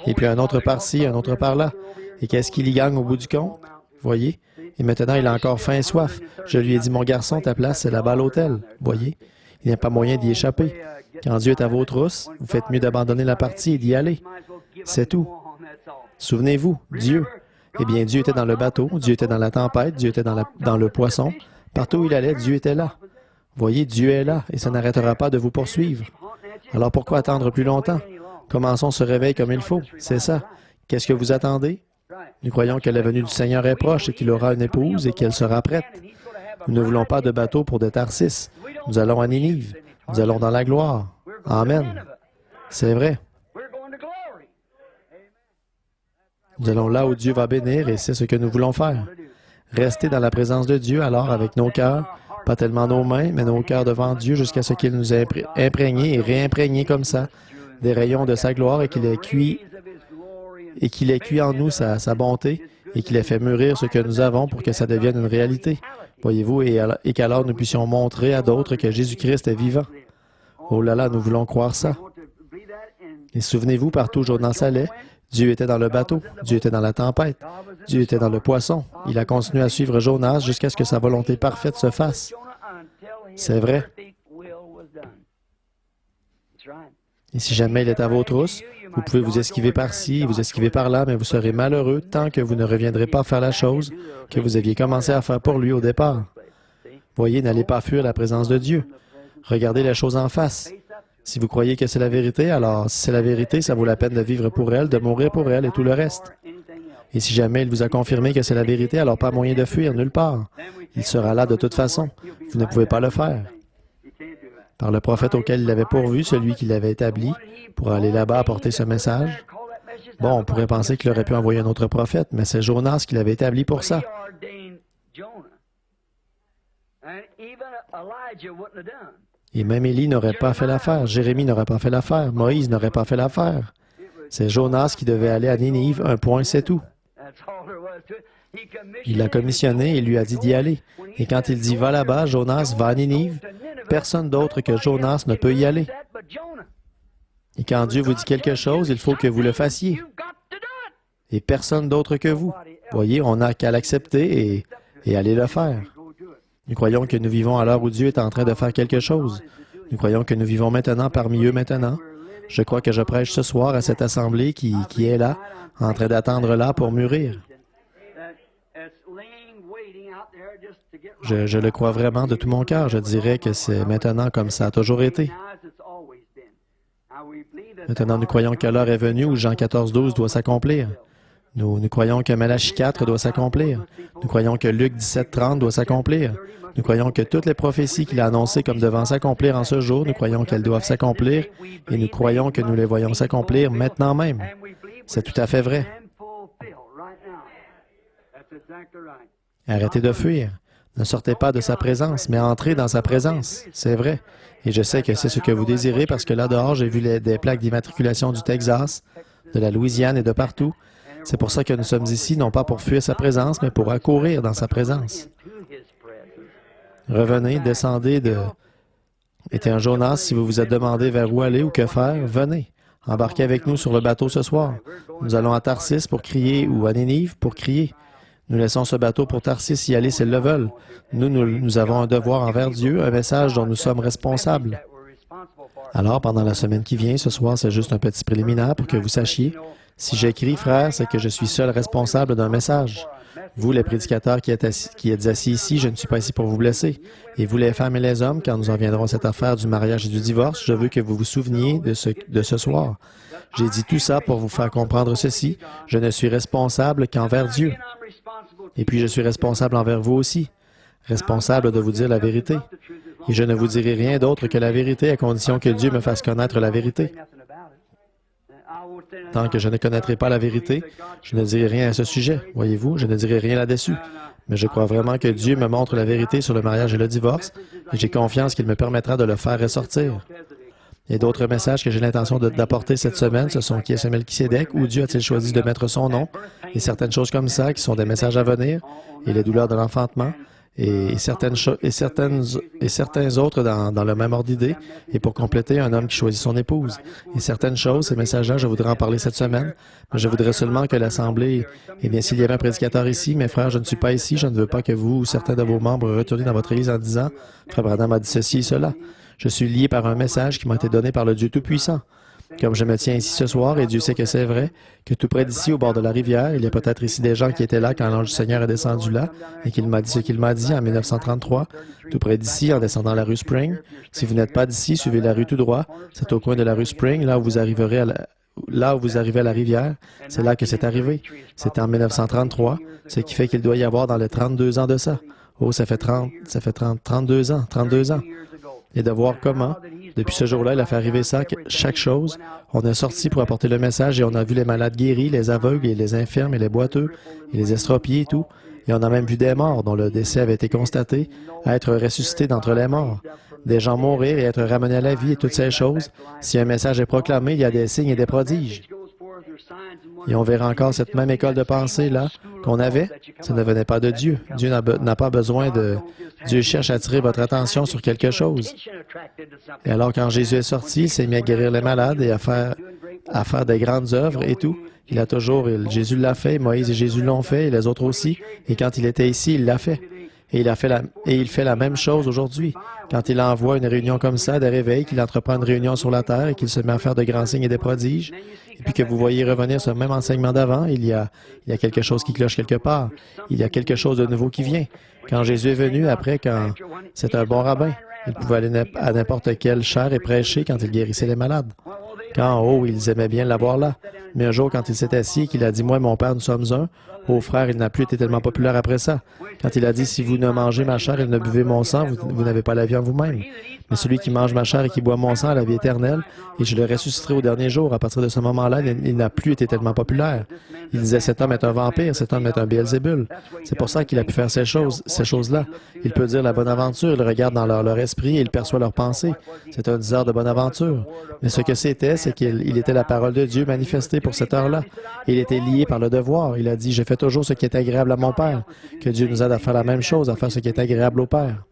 Et puis un autre par-ci, un autre par-là. Et qu'est-ce qu'il y gagne au bout du compte? Voyez? Et maintenant, il a encore faim et soif. Je lui ai dit, mon garçon, ta place, c'est là-bas à l'hôtel. Voyez? Il n'y a pas moyen d'y échapper. Quand Dieu est à vos trousses, vous faites mieux d'abandonner la partie et d'y aller. C'est tout. Souvenez-vous, Dieu. Eh bien, Dieu était dans le bateau, Dieu était dans la tempête, Dieu était dans le poisson. Partout où il allait, Dieu était là. Voyez, Dieu est là et ça n'arrêtera pas de vous poursuivre. Alors pourquoi attendre plus longtemps? Commençons ce réveil comme il faut. C'est ça. Qu'est-ce que vous attendez? Nous croyons que la venue du Seigneur est proche et qu'il aura une épouse et qu'elle sera prête. Nous ne voulons pas de bateau pour de Tarsis. Nous allons à Nénive. Nous allons dans la gloire. Amen. C'est vrai. Nous allons là où Dieu va bénir et c'est ce que nous voulons faire. Rester dans la présence de Dieu alors avec nos cœurs, pas tellement nos mains, mais nos cœurs devant Dieu jusqu'à ce qu'il nous ait imprégnés et réimprégnés comme ça des rayons de sa gloire et qu'il ait cuit et qu'il ait cuit en nous sa bonté et qu'il ait fait mûrir ce que nous avons pour que ça devienne une réalité. Voyez-vous, et qu'alors nous puissions montrer à d'autres que Jésus-Christ est vivant. Oh là là, nous voulons croire ça. Et souvenez-vous, partout où Jonas allait, Dieu était dans le bateau, Dieu était dans la tempête, Dieu était dans le poisson. Il a continué à suivre Jonas jusqu'à ce que sa volonté parfaite se fasse. C'est vrai. Et si jamais il est à vos trousses, vous pouvez vous esquiver par-ci, vous esquiver par-là, mais vous serez malheureux tant que vous ne reviendrez pas faire la chose que vous aviez commencé à faire pour lui au départ. Voyez, n'allez pas fuir la présence de Dieu. Regardez les choses en face. Si vous croyez que c'est la vérité, alors si c'est la vérité, ça vaut la peine de vivre pour elle, de mourir pour elle et tout le reste. Et si jamais il vous a confirmé que c'est la vérité, alors pas moyen de fuir nulle part. Il sera là de toute façon. Vous ne pouvez pas le faire. Par le prophète auquel il avait pourvu, celui qui l'avait établi, pour aller là-bas apporter ce message. Bon, on pourrait penser qu'il aurait pu envoyer un autre prophète, mais c'est Jonas qui l'avait établi pour ça. Et même Élie n'aurait pas fait l'affaire, Jérémie n'aurait pas fait l'affaire, Moïse n'aurait pas fait l'affaire. C'est Jonas qui devait aller à Ninive, un point, c'est tout. Il l'a commissionné et lui a dit d'y aller. Et quand il dit « va là-bas », Jonas va à Ninive, personne d'autre que Jonas ne peut y aller. Et quand Dieu vous dit quelque chose, il faut que vous le fassiez. Et personne d'autre que vous. Voyez, on n'a qu'à l'accepter et aller le faire. Nous croyons que nous vivons à l'heure où Dieu est en train de faire quelque chose. Nous croyons que nous vivons maintenant parmi eux maintenant. Je crois que je prêche ce soir à cette assemblée qui est là, en train d'attendre là pour mûrir. Je le crois vraiment de tout mon cœur. Je dirais que c'est maintenant comme ça a toujours été. Maintenant, nous croyons que l'heure est venue où Jean 14:12 doit s'accomplir. Nous croyons que Malachie 4 doit s'accomplir. Nous croyons que Luc 17:30 doit s'accomplir. Nous croyons que toutes les prophéties qu'il a annoncées comme devant s'accomplir en ce jour, nous croyons qu'elles doivent s'accomplir et nous croyons que nous les voyons s'accomplir maintenant même. C'est tout à fait vrai. Arrêtez de fuir. Ne sortez pas de sa présence, mais entrez dans sa présence. C'est vrai. Et je sais que c'est ce que vous désirez parce que là dehors, j'ai vu des plaques d'immatriculation du Texas, de la Louisiane et de partout. C'est pour ça que nous sommes ici, non pas pour fuir sa présence, mais pour accourir dans sa présence. Revenez, descendez de... Était un Jonas, si vous vous êtes demandé vers où aller ou que faire, venez. Embarquez avec nous sur le bateau ce soir. Nous allons à Tarsis pour crier ou à Ninive pour crier. Nous laissons ce bateau pour Tarsis y aller s'ils le veulent. Nous avons un devoir envers Dieu, un message dont nous sommes responsables. Alors, pendant la semaine qui vient, ce soir, c'est juste un petit préliminaire pour que vous sachiez. Si j'écris, frère, c'est que je suis seul responsable d'un message. Vous, les prédicateurs qui êtes assis ici, je ne suis pas ici pour vous blesser. Et vous, les femmes et les hommes, quand nous en viendrons à cette affaire du mariage et du divorce, je veux que vous vous souveniez de ce soir. J'ai dit tout ça pour vous faire comprendre ceci. Je ne suis responsable qu'envers Dieu. Et puis je suis responsable envers vous aussi. Responsable de vous dire la vérité. Et je ne vous dirai rien d'autre que la vérité à condition que Dieu me fasse connaître la vérité. Tant que je ne connaîtrai pas la vérité, je ne dirai rien à ce sujet. Voyez-vous, je ne dirai rien là-dessus. Mais je crois vraiment que Dieu me montre la vérité sur le mariage et le divorce, et j'ai confiance qu'il me permettra de le faire ressortir. Et d'autres messages que j'ai l'intention d'apporter cette semaine, ce sont qui est ce Melchisédek, où Dieu a-t-il choisi de mettre son nom, et certaines choses comme ça, qui sont des messages à venir, et les douleurs de l'enfantement, et certains autres dans le même ordre d'idée, et pour compléter, un homme qui choisit son épouse. Et certaines choses, ces messages-là, je voudrais en parler cette semaine, mais je voudrais seulement que l'Assemblée, eh bien, s'il y avait un prédicateur ici, mes frères, je ne suis pas ici, je ne veux pas que vous ou certains de vos membres retournez dans votre Église en disant « Frère Branham a dit ceci et cela ». Je suis lié par un message qui m'a été donné par le Dieu Tout-Puissant. Comme je me tiens ici ce soir, et Dieu sait que c'est vrai, que tout près d'ici, au bord de la rivière, il y a peut-être ici des gens qui étaient là quand l'ange du Seigneur est descendu là, et qu'il m'a dit ce qu'il m'a dit en 1933, tout près d'ici, en descendant la rue Spring. Si vous n'êtes pas d'ici, suivez la rue tout droit. C'est au coin de la rue Spring, là où vous arriverez à la rivière. C'est là que c'est arrivé. C'était en 1933, ce qui fait qu'il doit y avoir dans les 32 ans de ça. Oh, ça fait 32 ans. Et de voir comment, depuis ce jour-là, il a fait arriver ça, chaque chose. On est sorti pour apporter le message et on a vu les malades guéris, les aveugles et les infirmes et les boiteux et les estropiés et tout. Et on a même vu des morts dont le décès avait été constaté, être ressuscités d'entre les morts. Des gens mourir et être ramenés à la vie et toutes ces choses. Si un message est proclamé, il y a des signes et des prodiges. Et on verra encore cette même école de pensée là qu'on avait. Ça ne venait pas de Dieu. Dieu n'a pas besoin de... Dieu cherche à attirer votre attention sur quelque chose. Et alors, quand Jésus est sorti, il s'est mis à guérir les malades et à faire des grandes œuvres et tout. Jésus l'a fait, Moïse et Jésus l'ont fait, et les autres aussi. Et quand il était ici, il l'a fait. Et il fait la même chose aujourd'hui. Quand il envoie une réunion comme ça, des réveils, qu'il entreprend une réunion sur la terre et qu'il se met à faire de grands signes et des prodiges, et puis que vous voyez revenir ce même enseignement d'avant, il y a quelque chose qui cloche quelque part. Il y a quelque chose de nouveau qui vient. Quand Jésus est venu, après, quand c'est un bon rabbin, il pouvait aller à n'importe quelle chaire et prêcher quand il guérissait les malades. Quand en haut, ils aimaient bien l'avoir là. Mais un jour, quand il s'est assis et qu'il a dit « Moi et mon Père, nous sommes un », au frère, il n'a plus été tellement populaire après ça. Quand il a dit « Si vous ne mangez ma chair et ne buvez mon sang, vous n'avez pas la vie en vous-même. Mais celui qui mange ma chair et qui boit mon sang a la vie éternelle, et je le ressusciterai au dernier jour. » À partir de ce moment-là, il n'a plus été tellement populaire. Il disait « Cet homme est un vampire, cet homme est un Béelzébul. » C'est pour ça qu'il a pu faire ces choses-là. Il peut dire la bonne aventure, il regarde dans leur esprit et il perçoit leurs pensées. C'est un diseur de bonne aventure. Mais ce que c'était, c'est qu'il était la parole de Dieu manifestée pour cette heure-là. Il était lié par le devoir. Il a dit « Je fais toujours ce qui est agréable à mon Père. » Que Dieu nous aide à faire la même chose, à faire ce qui est agréable au Père.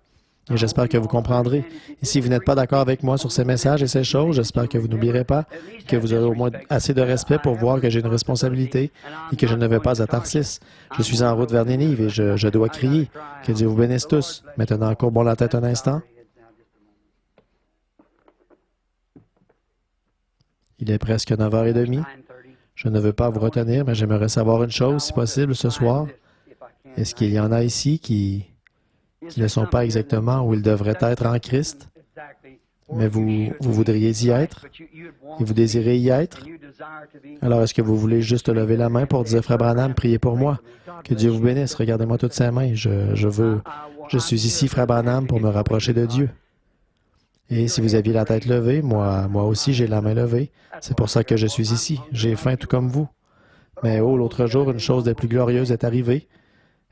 Et j'espère que vous comprendrez. Et si vous n'êtes pas d'accord avec moi sur ces messages et ces choses, j'espère que vous n'oublierez pas, que vous aurez au moins assez de respect pour voir que j'ai une responsabilité et que je ne vais pas à Tarsis. Je suis en route vers Nénive et je dois crier. Que Dieu vous bénisse tous. Maintenant, courbons la tête un instant. Il est presque 9h30. Je ne veux pas vous retenir, mais j'aimerais savoir une chose, si possible, ce soir. Est-ce qu'il y en a ici qui ne sont pas exactement où ils devraient être en Christ, mais vous voudriez y être, et vous désirez y être? Alors, est-ce que vous voulez juste lever la main pour dire, « Frère Branham, priez pour moi. Que Dieu vous bénisse. Regardez-moi toutes ces mains. Je suis ici, Frère Branham, pour me rapprocher de Dieu. » Et si vous aviez la tête levée, moi aussi, j'ai la main levée. C'est pour ça que je suis ici. J'ai faim tout comme vous. Mais oh, l'autre jour, une chose des plus glorieuses est arrivée.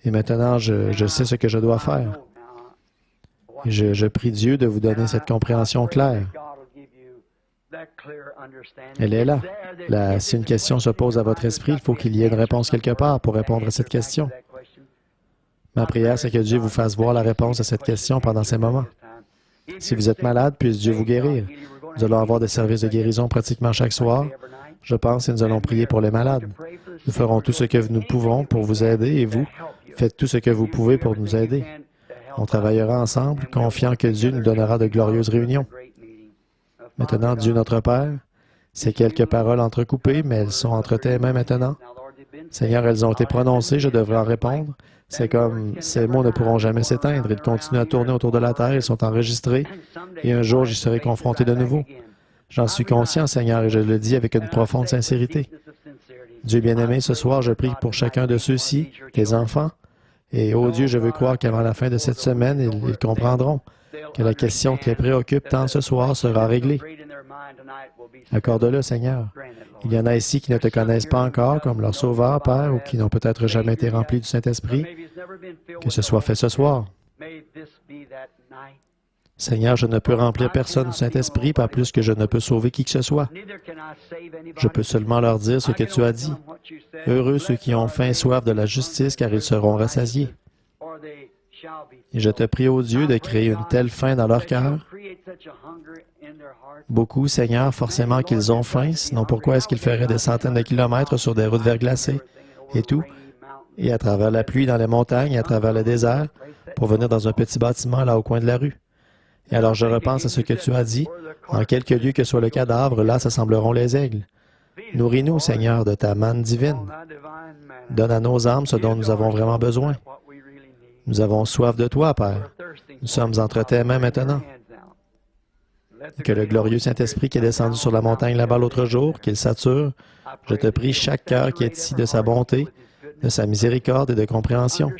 Et maintenant, je sais ce que je dois faire. Et je prie Dieu de vous donner cette compréhension claire. Elle est là. Si une question se pose à votre esprit, il faut qu'il y ait une réponse quelque part pour répondre à cette question. Ma prière, c'est que Dieu vous fasse voir la réponse à cette question pendant ces moments. Si vous êtes malade, puisse Dieu vous guérir. Nous allons avoir des services de guérison pratiquement chaque soir. Je pense et nous allons prier pour les malades. Nous ferons tout ce que nous pouvons pour vous aider et vous, faites tout ce que vous pouvez pour nous aider. On travaillera ensemble, confiant que Dieu nous donnera de glorieuses réunions. Maintenant, Dieu notre Père, ces quelques paroles entrecoupées, mais elles sont entre tes mains maintenant. Seigneur, elles ont été prononcées, je devrais en répondre. C'est comme ces mots ne pourront jamais s'éteindre. Ils continuent à tourner autour de la terre, ils sont enregistrés, et un jour, j'y serai confronté de nouveau. J'en suis conscient, Seigneur, et je le dis avec une profonde sincérité. Dieu bien-aimé, ce soir, je prie pour chacun de ceux-ci, tes enfants, et ô Dieu, je veux croire qu'avant la fin de cette semaine, ils comprendront que la question qui les préoccupe tant ce soir sera réglée. Accorde-le, Seigneur. Il y en a ici qui ne te connaissent pas encore comme leur Sauveur, Père, ou qui n'ont peut-être jamais été remplis du Saint-Esprit. Que ce soit fait ce soir. Seigneur, je ne peux remplir personne du Saint-Esprit, pas plus que je ne peux sauver qui que ce soit. Je peux seulement leur dire ce que tu as dit. Heureux ceux qui ont faim et soif de la justice, car ils seront rassasiés. Et je te prie, ô Dieu, de créer une telle faim dans leur cœur. Beaucoup, Seigneur, forcément qu'ils ont faim, sinon pourquoi est-ce qu'ils feraient des centaines de kilomètres sur des routes verglacées et tout, et à travers la pluie dans les montagnes et à travers le désert, pour venir dans un petit bâtiment là au coin de la rue. Et alors je repense à ce que tu as dit, en quelque lieu que soit le cadavre, là s'assembleront les aigles. Nourris-nous, Seigneur, de ta manne divine. Donne à nos âmes ce dont nous avons vraiment besoin. Nous avons soif de toi, Père. Nous sommes entre tes mains maintenant. Et que le glorieux Saint-Esprit qui est descendu sur la montagne là-bas l'autre jour, qu'il sature, je te prie chaque cœur qui est ici de sa bonté, de sa miséricorde et de compréhension.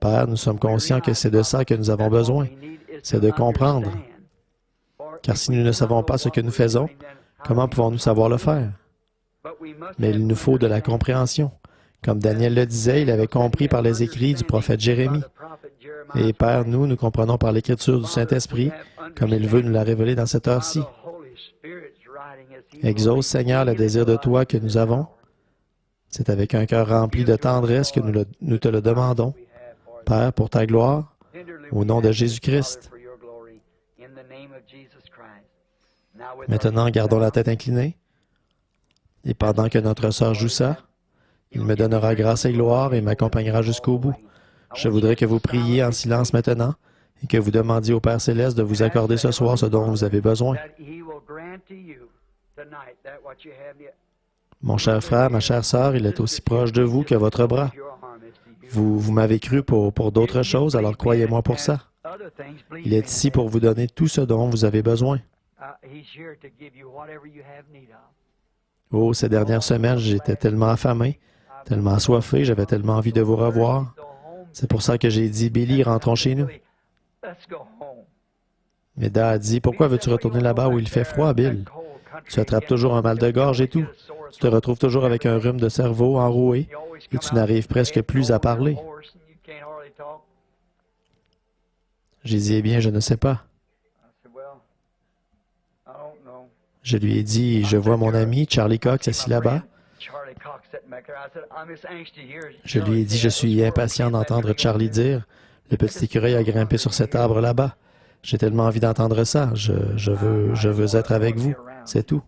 Père, nous sommes conscients que c'est de ça que nous avons besoin, c'est de comprendre. Car si nous ne savons pas ce que nous faisons, comment pouvons-nous savoir le faire? Mais il nous faut de la compréhension. Comme Daniel le disait, il avait compris par les écrits du prophète Jérémie. Et Père, nous comprenons par l'Écriture du Saint-Esprit, comme il veut nous la révéler dans cette heure-ci. Exauce, Seigneur, le désir de toi que nous avons, C'est avec un cœur rempli de tendresse que nous te le demandons, Père, pour ta gloire, au nom de Jésus-Christ. Maintenant, gardons la tête inclinée. Et pendant que notre sœur joue ça, il me donnera grâce et gloire et m'accompagnera jusqu'au bout. Je voudrais que vous priez en silence maintenant et que vous demandiez au Père Céleste de vous accorder ce soir ce dont vous avez besoin. Mon cher frère, ma chère sœur, il est aussi proche de vous que votre bras. Vous m'avez cru pour d'autres choses, alors croyez-moi pour ça. Il est ici pour vous donner tout ce dont vous avez besoin. Oh, ces dernières semaines, j'étais tellement affamé, tellement assoiffé, j'avais tellement envie de vous revoir. C'est pour ça que j'ai dit, Billy, rentrons chez nous. Mais Da a dit, pourquoi veux-tu retourner là-bas où il fait froid, Bill? Tu attrapes toujours un mal de gorge et tout. Tu te retrouves toujours avec un rhume de cerveau enroué et tu n'arrives presque plus à parler. J'ai dit, eh bien, je ne sais pas. Je lui ai dit, je vois mon ami Charlie Cox assis là-bas. Je lui ai dit, je suis impatient d'entendre Charlie dire, le petit écureuil a grimpé sur cet arbre là-bas. J'ai tellement envie d'entendre ça. Je veux être avec vous. C'est tout.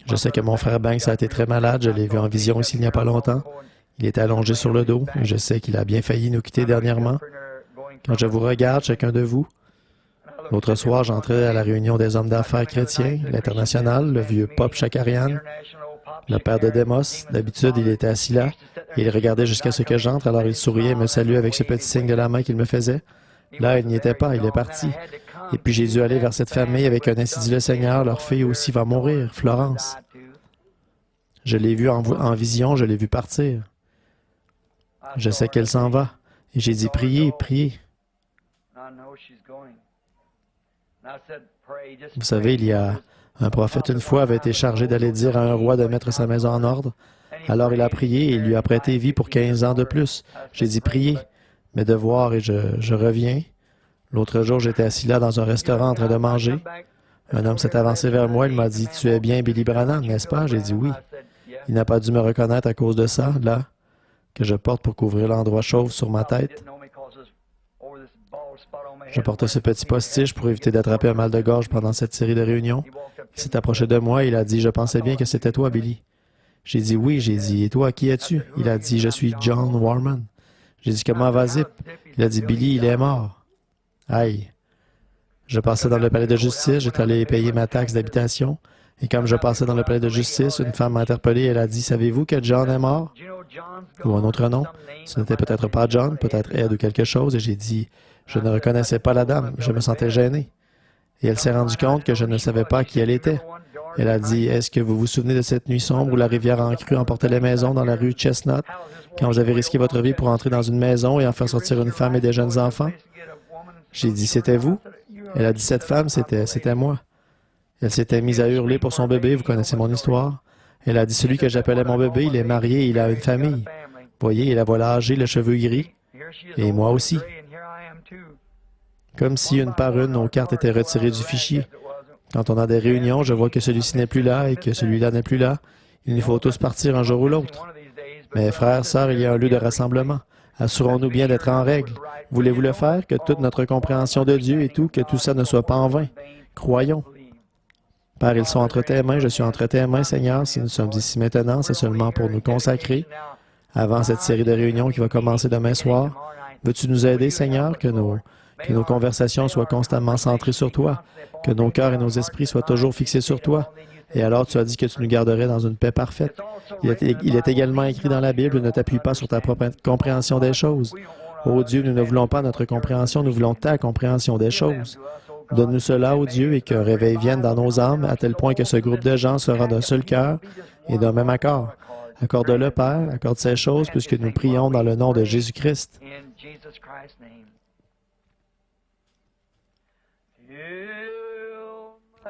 Je sais que mon frère Banks a été très malade. Je l'ai vu en vision ici il n'y a pas longtemps. Il était allongé sur le dos. Et je sais qu'il a bien failli nous quitter dernièrement. Quand je vous regarde, chacun de vous, l'autre soir, j'entrais à la réunion des hommes d'affaires chrétiens, l'International, le vieux Pop Chakarian, le père de Demos. D'habitude, il était assis là, et il regardait jusqu'à ce que j'entre, alors il souriait et me saluait avec ce petit signe de la main qu'il me faisait. Là, il n'y était pas, il est parti. Et puis j'ai dû aller vers cette famille avec un ainsi dit le Seigneur, leur fille aussi va mourir, Florence. Je l'ai vue en vision, je l'ai vue partir. Je sais qu'elle s'en va. Et j'ai dit, priez, priez. Vous savez, il y a un prophète une fois avait été chargé d'aller dire à un roi de mettre sa maison en ordre. Alors il a prié et il lui a prêté vie pour 15 ans de plus. J'ai dit, priez, mes devoirs et je reviens. L'autre jour, j'étais assis là dans un restaurant en train de manger. Un homme s'est avancé vers moi, il m'a dit, tu es bien Billy Branham, n'est-ce pas? J'ai dit oui. Il n'a pas dû me reconnaître à cause de ça, là, que je porte pour couvrir l'endroit chauve sur ma tête. Je portais ce petit postiche pour éviter d'attraper un mal de gorge pendant cette série de réunions. Il s'est approché de moi et il a dit, je pensais bien que c'était toi, Billy. J'ai dit oui, j'ai dit, et toi, qui es-tu? Il a dit, je suis John Warman. J'ai dit, comment va Zip? Il a dit, Billy, il est mort. Aïe. Je passais dans le palais de justice, j'étais allé payer ma taxe d'habitation. Et comme je passais dans le palais de justice, une femme m'a interpellé, elle a dit, savez-vous que John est mort? Ou un autre nom. Ce n'était peut-être pas John, peut-être Ed ou quelque chose, et j'ai dit, je ne reconnaissais pas la dame, je me sentais gêné. Et elle s'est rendue compte que je ne savais pas qui elle était. Elle a dit, est-ce que vous vous souvenez de cette nuit sombre où la rivière en crue emportait les maisons dans la rue Chestnut, quand vous avez risqué votre vie pour entrer dans une maison et en faire sortir une femme et des jeunes enfants? J'ai dit, c'était vous? Elle a dit, cette femme, c'était moi. Elle s'était mise à hurler pour son bébé, vous connaissez mon histoire. Elle a dit, celui que j'appelais mon bébé, il est marié, il a une famille. Voyez, et la voilà âgée, le cheveu gris. Et moi aussi. Comme si une par une, nos cartes étaient retirées du fichier. Quand on a des réunions, je vois que celui-ci n'est plus là et que celui-là n'est plus là. Il nous faut tous partir un jour ou l'autre. Mais frères, sœurs, il y a un lieu de rassemblement. Assurons-nous bien d'être en règle. Voulez-vous le faire, que toute notre compréhension de Dieu et tout, que tout ça ne soit pas en vain? Croyons. Père, ils sont entre tes mains, je suis entre tes mains, Seigneur. Si nous sommes ici maintenant, c'est seulement pour nous consacrer avant cette série de réunions qui va commencer demain soir. Veux-tu nous aider, Seigneur, que nos conversations soient constamment centrées sur toi, que nos cœurs et nos esprits soient toujours fixés sur toi. Et alors, tu as dit que tu nous garderais dans une paix parfaite. Il est également écrit dans la Bible, ne t'appuie pas sur ta propre compréhension des choses. Ô Dieu, nous ne voulons pas notre compréhension, nous voulons ta compréhension des choses. Donne-nous cela, ô Dieu, et qu'un réveil vienne dans nos âmes, à tel point que ce groupe de gens sera d'un seul cœur et d'un même accord. Accorde-le, Père, accorde ces choses, puisque nous prions dans le nom de Jésus-Christ.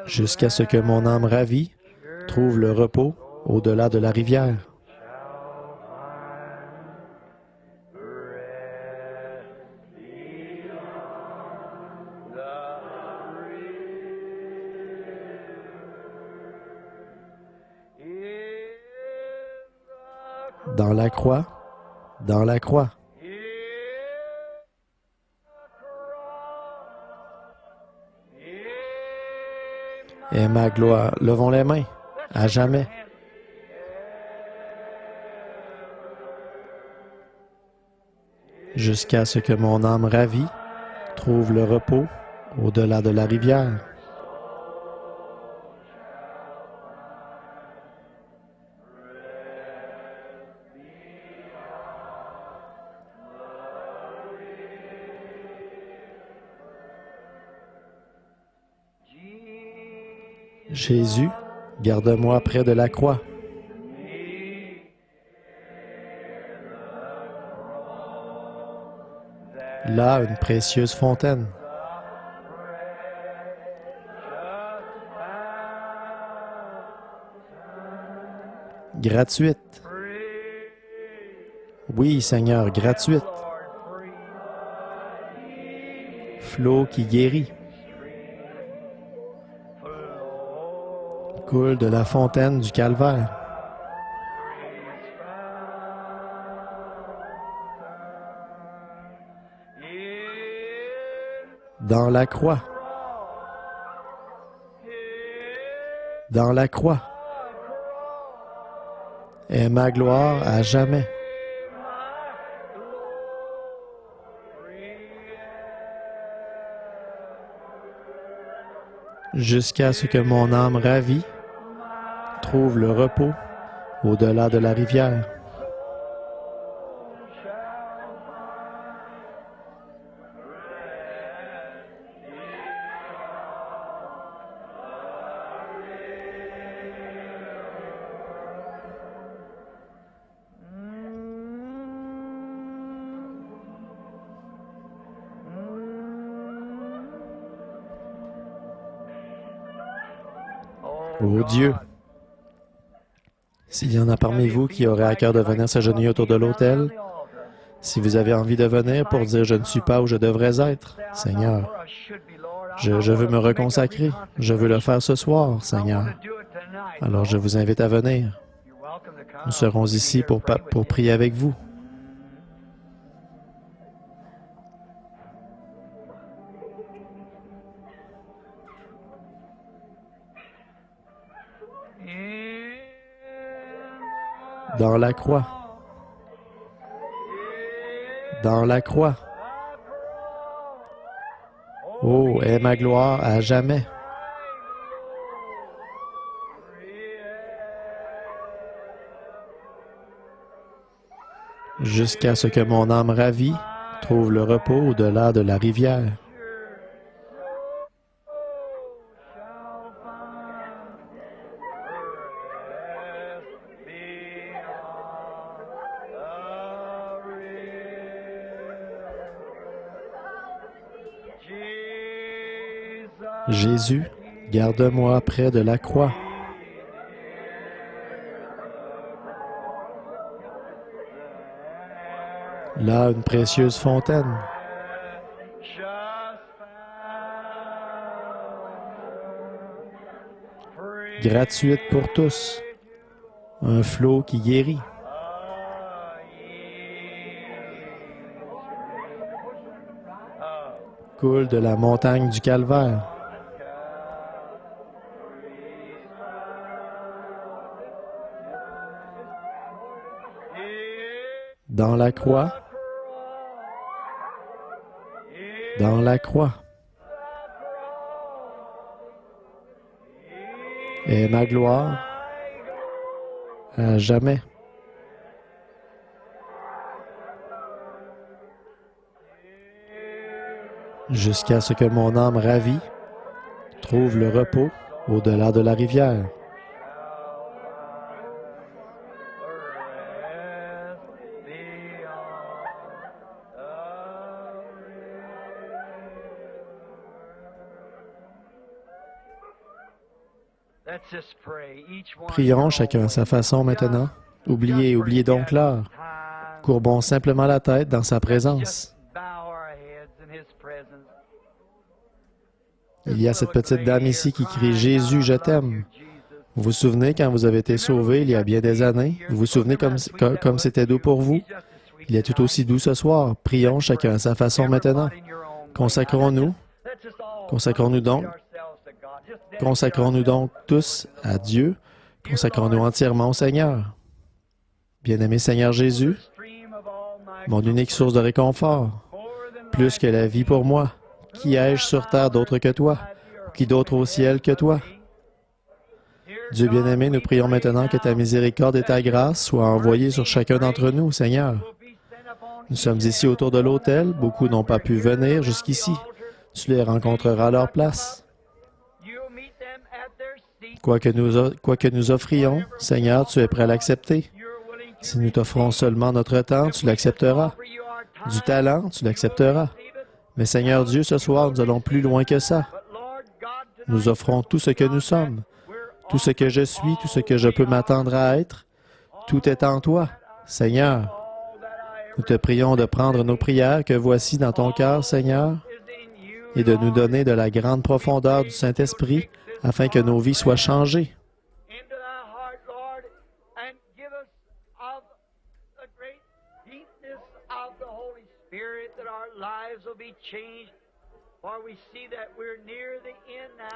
Jusqu'à ce que mon âme ravie trouve le repos au-delà de la rivière. dans la croix, dans la croix. Et ma gloire, levons les mains, à jamais. Jusqu'à ce que mon âme ravie trouve le repos au-delà de la rivière. Jésus, garde-moi près de la croix. Là, une précieuse fontaine. Gratuite. Oui, Seigneur, gratuite. Flot qui guérit. Coule de la fontaine du Calvaire. Dans la croix. Dans la croix. Et ma gloire à jamais. Jusqu'à ce que mon âme ravie trouve le repos au-delà de la rivière. Ô Dieu, s'il y en a parmi vous qui auraient à cœur de venir s'agenouiller autour de l'autel, si vous avez envie de venir pour dire « Je ne suis pas où je devrais être, Seigneur, je veux me reconsacrer, je veux le faire ce soir, Seigneur. » Alors je vous invite à venir. Nous serons ici pour prier avec vous. Dans la croix. Dans la croix. Oh, aie ma gloire à jamais. Jusqu'à ce que mon âme ravie trouve le repos au-delà de la rivière. Jésus, garde-moi près de la croix. Là, une précieuse fontaine. Gratuite pour tous. Un flot qui guérit. Coule de la montagne du Calvaire. Dans la croix. Dans la croix. Et ma gloire à jamais. Jusqu'à ce que mon âme ravie trouve le repos au-delà de la rivière. Prions chacun à sa façon maintenant. Oubliez donc l'heure. Courbons simplement la tête dans sa présence. Il y a cette petite dame ici qui crie « Jésus, je t'aime ». Vous vous souvenez quand vous avez été sauvés il y a bien des années? Vous vous souvenez comme c'était doux pour vous? Il est tout aussi doux ce soir. Prions chacun à sa façon maintenant. Consacrons-nous. Consacrons-nous donc. Consacrons-nous donc tous à Dieu. Consacrons-nous entièrement au Seigneur. Bien-aimé Seigneur Jésus, mon unique source de réconfort, plus que la vie pour moi, qui ai-je sur terre d'autre que toi? Ou qui d'autre au ciel que toi? Dieu bien-aimé, nous prions maintenant que ta miséricorde et ta grâce soient envoyées sur chacun d'entre nous, Seigneur. Nous sommes ici autour de l'autel, beaucoup n'ont pas pu venir jusqu'ici. Tu les rencontreras à leur place. Quoi que nous offrions, Seigneur, tu es prêt à l'accepter. Si nous t'offrons seulement notre temps, tu l'accepteras. Du talent, tu l'accepteras. Mais Seigneur Dieu, ce soir, nous allons plus loin que ça. Nous offrons tout ce que nous sommes, tout ce que je suis, tout ce que je peux m'attendre à être. Tout est en toi, Seigneur. Nous te prions de prendre nos prières que voici dans ton cœur, Seigneur, et de nous donner de la grande profondeur du Saint-Esprit afin que nos vies soient changées.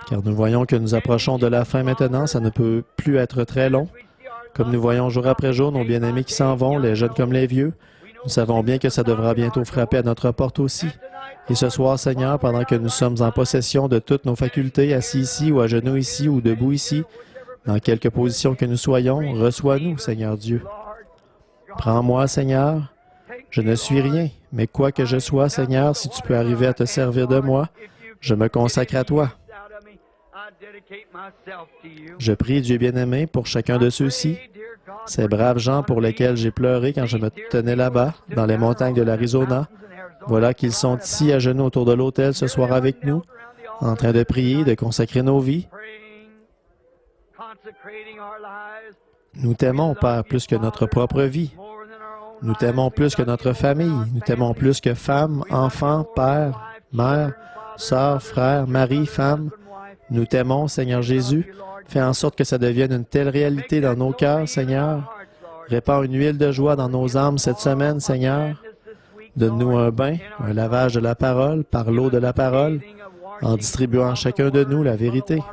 Car nous voyons que nous approchons de la fin maintenant, ça ne peut plus être très long. Comme nous voyons jour après jour nos bien-aimés qui s'en vont, les jeunes comme les vieux, nous savons bien que ça devra bientôt frapper à notre porte aussi. Et ce soir, Seigneur, pendant que nous sommes en possession de toutes nos facultés, assis ici ou à genoux ici ou debout ici, dans quelque position que nous soyons, reçois-nous, Seigneur Dieu. Prends-moi, Seigneur. Je ne suis rien, mais quoi que je sois, Seigneur, si tu peux arriver à te servir de moi, je me consacre à toi. Je prie, Dieu bien-aimé, pour chacun de ceux-ci, ces braves gens pour lesquels j'ai pleuré quand je me tenais là-bas, dans les montagnes de l'Arizona. Voilà qu'ils sont ici à genoux autour de l'autel ce soir avec nous, en train de prier, de consacrer nos vies. Nous t'aimons, Père, plus que notre propre vie. Nous t'aimons plus que notre famille. Nous t'aimons plus que femme, enfant, père, mère, sœur, frère, mari, femme. Nous t'aimons, Seigneur Jésus. Fais en sorte que ça devienne une telle réalité dans nos cœurs, Seigneur. Répands une huile de joie dans nos âmes cette semaine, Seigneur. Donne-nous un bain, un lavage de la parole, par l'eau de la parole, en distribuant à chacun de nous la vérité.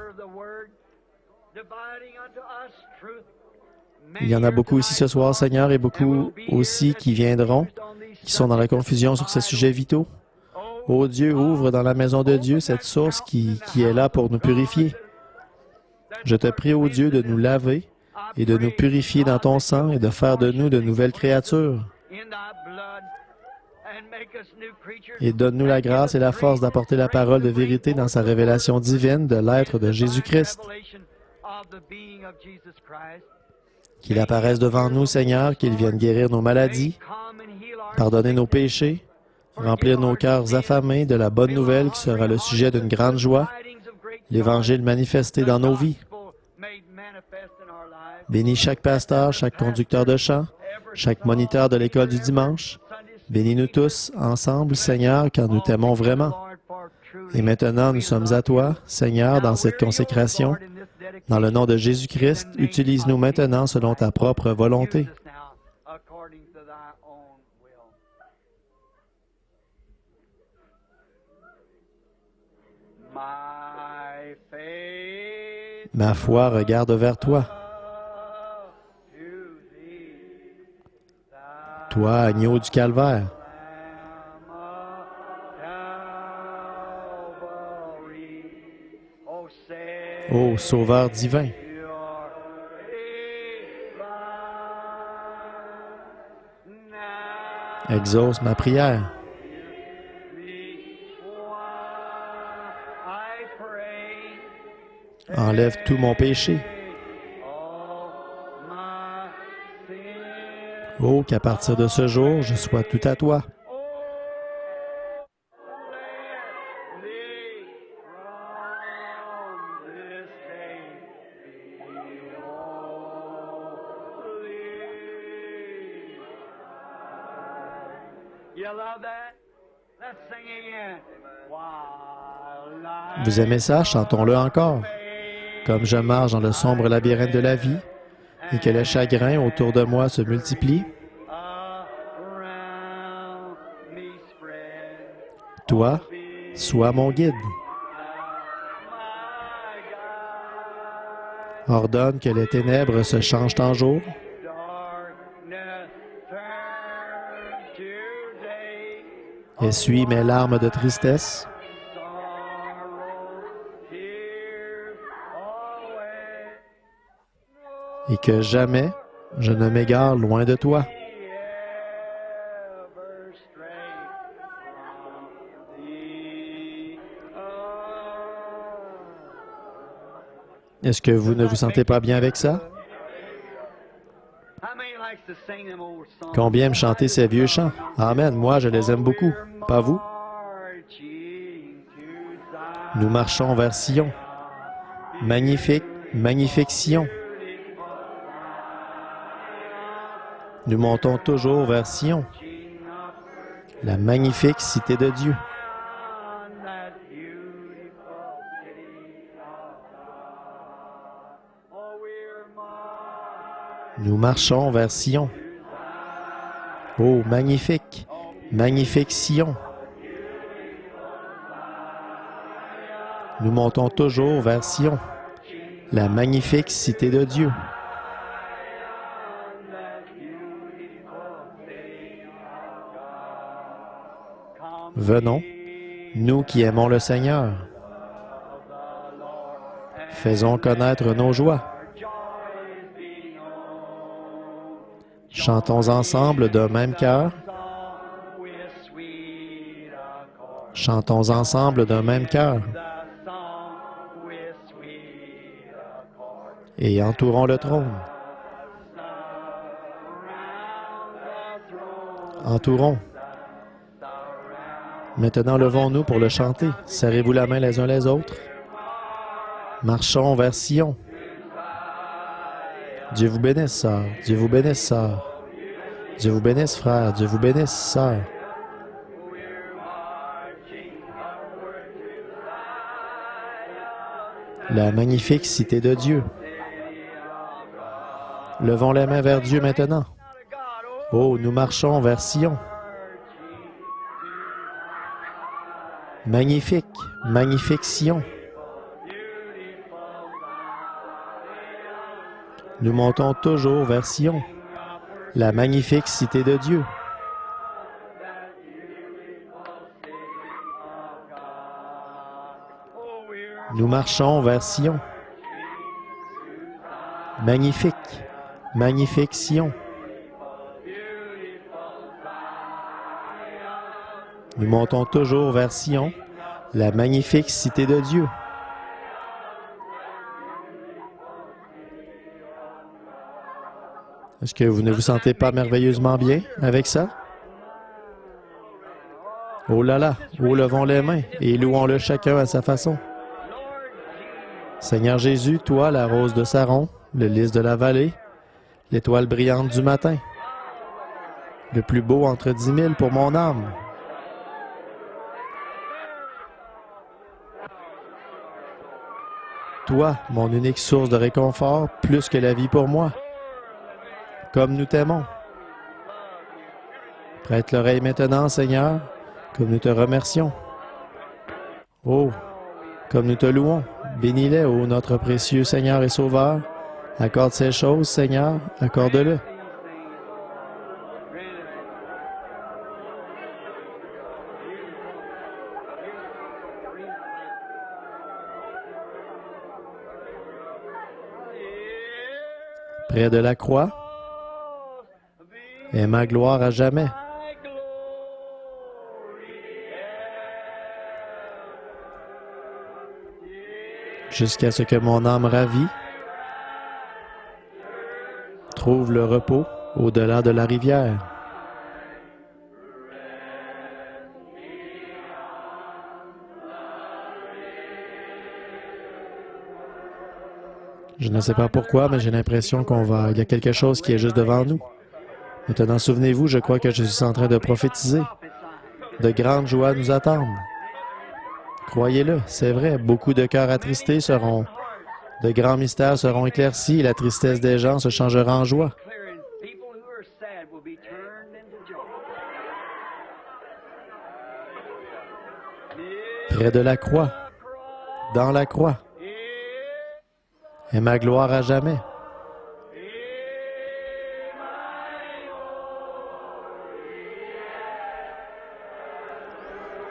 Il y en a beaucoup ici ce soir, Seigneur, et beaucoup aussi qui viendront, qui sont dans la confusion sur ces sujets vitaux. Ô Dieu, ouvre dans la maison de Dieu cette source qui est là pour nous purifier. Je te prie, ô Dieu, de nous laver et de nous purifier dans ton sang et de faire de nous de nouvelles créatures. Et donne-nous la grâce et la force d'apporter la parole de vérité dans sa révélation divine de l'être de Jésus-Christ. Qu'il apparaisse devant nous, Seigneur, qu'il vienne guérir nos maladies, pardonner nos péchés, remplir nos cœurs affamés de la bonne nouvelle qui sera le sujet d'une grande joie, l'Évangile manifesté dans nos vies. Bénis chaque pasteur, chaque conducteur de chant, chaque moniteur de l'école du dimanche. Bénis-nous tous ensemble, Seigneur, car nous t'aimons vraiment. Et maintenant, nous sommes à toi, Seigneur, dans cette consécration. Dans le nom de Jésus-Christ, utilise-nous maintenant selon ta propre volonté. Ma foi regarde vers toi. Toi, agneau du calvaire. Ô Sauveur divin. Exauce ma prière. Enlève tout mon péché. Oh, qu'à partir de ce jour, je sois tout à toi. Vous aimez ça? Chantons-le encore. Comme je marche dans le sombre labyrinthe de la vie et que les chagrins autour de moi se multiplient, toi, sois mon guide. Ordonne que les ténèbres se changent en jour. Essuie mes larmes de tristesse. Et que jamais je ne m'égare loin de toi. Est-ce que vous ne vous sentez pas bien avec ça? Combien me chanter ces vieux chants? Amen, moi je les aime beaucoup. Pas vous? Nous marchons vers Sion. Magnifique, magnifique Sion. Nous montons toujours vers Sion, la magnifique cité de Dieu. Nous marchons vers Sion. Oh, magnifique, magnifique Sion. Nous montons toujours vers Sion, la magnifique cité de Dieu. Venons, nous qui aimons le Seigneur. Faisons connaître nos joies. Chantons ensemble d'un même cœur. Chantons ensemble d'un même cœur. Et entourons le trône. Entourons. Maintenant, levons-nous pour le chanter. Serrez-vous la main les uns les autres. Marchons vers Sion. Dieu vous bénisse, sœur. Dieu vous bénisse, sœur. Dieu vous bénisse, frère. Dieu vous bénisse, sœur. La magnifique cité de Dieu. Levons les mains vers Dieu maintenant. Oh, nous marchons vers Sion. Magnifique, magnifique Sion. Nous montons toujours vers Sion, la magnifique cité de Dieu. Nous marchons vers Sion. Magnifique, magnifique Sion. Nous montons toujours vers Sion, la magnifique cité de Dieu. Est-ce que vous ne vous sentez pas merveilleusement bien avec ça? Oh là là, oh levons les mains et louons-le chacun à sa façon. Seigneur Jésus, toi, la rose de Saron, le lys de la vallée, l'étoile brillante du matin, le plus beau entre 10 000 pour mon âme. Toi, mon unique source de réconfort, plus que la vie pour moi. Comme nous t'aimons. Prête l'oreille maintenant, Seigneur, comme nous te remercions. Oh, comme nous te louons, bénis-les, ô notre précieux Seigneur et Sauveur. Accorde ces choses, Seigneur, accorde-le. Près de la croix, est ma gloire à jamais. Jusqu'à ce que mon âme ravie trouve le repos au-delà de la rivière. Je ne sais pas pourquoi, mais j'ai l'impression il y a quelque chose qui est juste devant nous. Maintenant, souvenez-vous, je crois que je suis en train de prophétiser. De grandes joies nous attendent. Croyez-le, c'est vrai, beaucoup de cœurs attristés seront De grands mystères seront éclaircis et la tristesse des gens se changera en joie. Près de la croix, dans la croix, est ma gloire à jamais.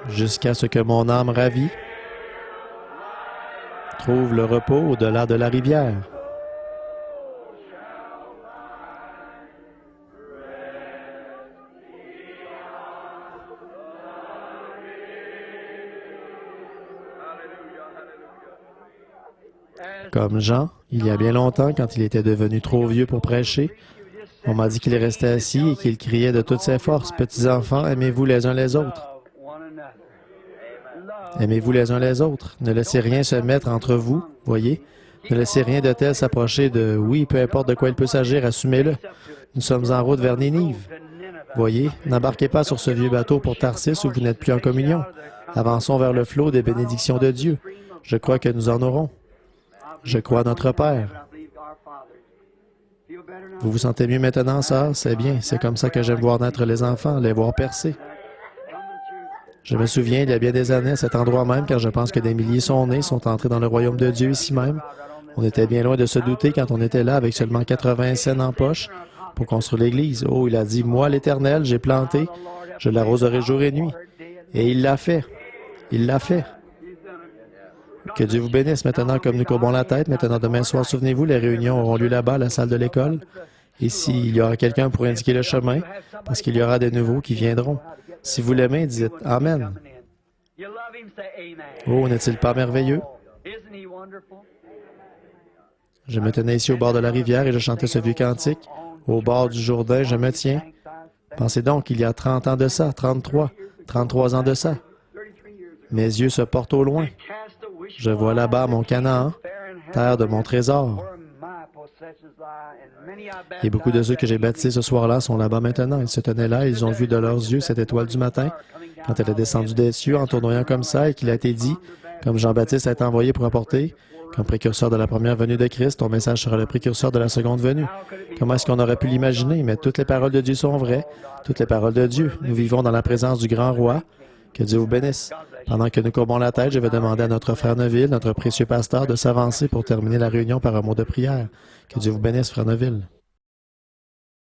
Jusqu'à ce que mon âme ravie trouve le repos au-delà de la rivière. Comme Jean, il y a bien longtemps, quand il était devenu trop vieux pour prêcher, on m'a dit qu'il restait assis et qu'il criait de toutes ses forces, « Petits enfants, aimez-vous les uns les autres. Aimez-vous les uns les autres. Ne laissez rien se mettre entre vous, voyez. Ne laissez rien de tel s'approcher de, oui, peu importe de quoi il peut s'agir, assumez-le. Nous sommes en route vers Ninive. Voyez, n'embarquez pas sur ce vieux bateau pour Tarsis où vous n'êtes plus en communion. Avançons vers le flot des bénédictions de Dieu. Je crois que nous en aurons. Je crois à notre Père. Vous vous sentez mieux maintenant, sœur? C'est bien. C'est comme ça que j'aime voir naître les enfants, les voir percer. Je me souviens, il y a bien des années, à cet endroit même, quand je pense que des milliers sont nés, sont entrés dans le royaume de Dieu ici même. On était bien loin de se douter quand on était là avec seulement 80 cents en poche pour construire l'Église. Oh, il a dit, « Moi, l'Éternel, j'ai planté, je l'arroserai jour et nuit. » Et il l'a fait. Il l'a fait. Que Dieu vous bénisse maintenant comme nous courbons la tête. Maintenant, demain soir, souvenez-vous, les réunions auront lieu là-bas, à la salle de l'école. Ici, il y aura quelqu'un pour indiquer le chemin, parce qu'il y aura des nouveaux qui viendront. Si vous l'aimez, dites « Amen ». Oh, n'est-il pas merveilleux? Je me tenais ici au bord de la rivière et je chantais ce vieux cantique. Au bord du Jourdain, je me tiens. Pensez donc, il y a 30 ans de ça, 33 ans de ça. Mes yeux se portent au loin. Je vois là-bas mon Canaan, terre de mon trésor. Et beaucoup de ceux que j'ai baptisés ce soir-là sont là-bas maintenant. Ils se tenaient là, ils ont vu de leurs yeux cette étoile du matin, quand elle est descendue des cieux en tournoyant comme ça et qu'il a été dit, comme Jean-Baptiste a été envoyé pour apporter, comme précurseur de la première venue de Christ, ton message sera le précurseur de la seconde venue. Comment est-ce qu'on aurait pu l'imaginer? Mais toutes les paroles de Dieu sont vraies, toutes les paroles de Dieu. Nous vivons dans la présence du grand roi. Que Dieu vous bénisse. Pendant que nous courbons la tête, je vais demander à notre frère Neville, notre précieux pasteur, de s'avancer pour terminer la réunion par un mot de prière. Que Dieu vous bénisse, frère Neville.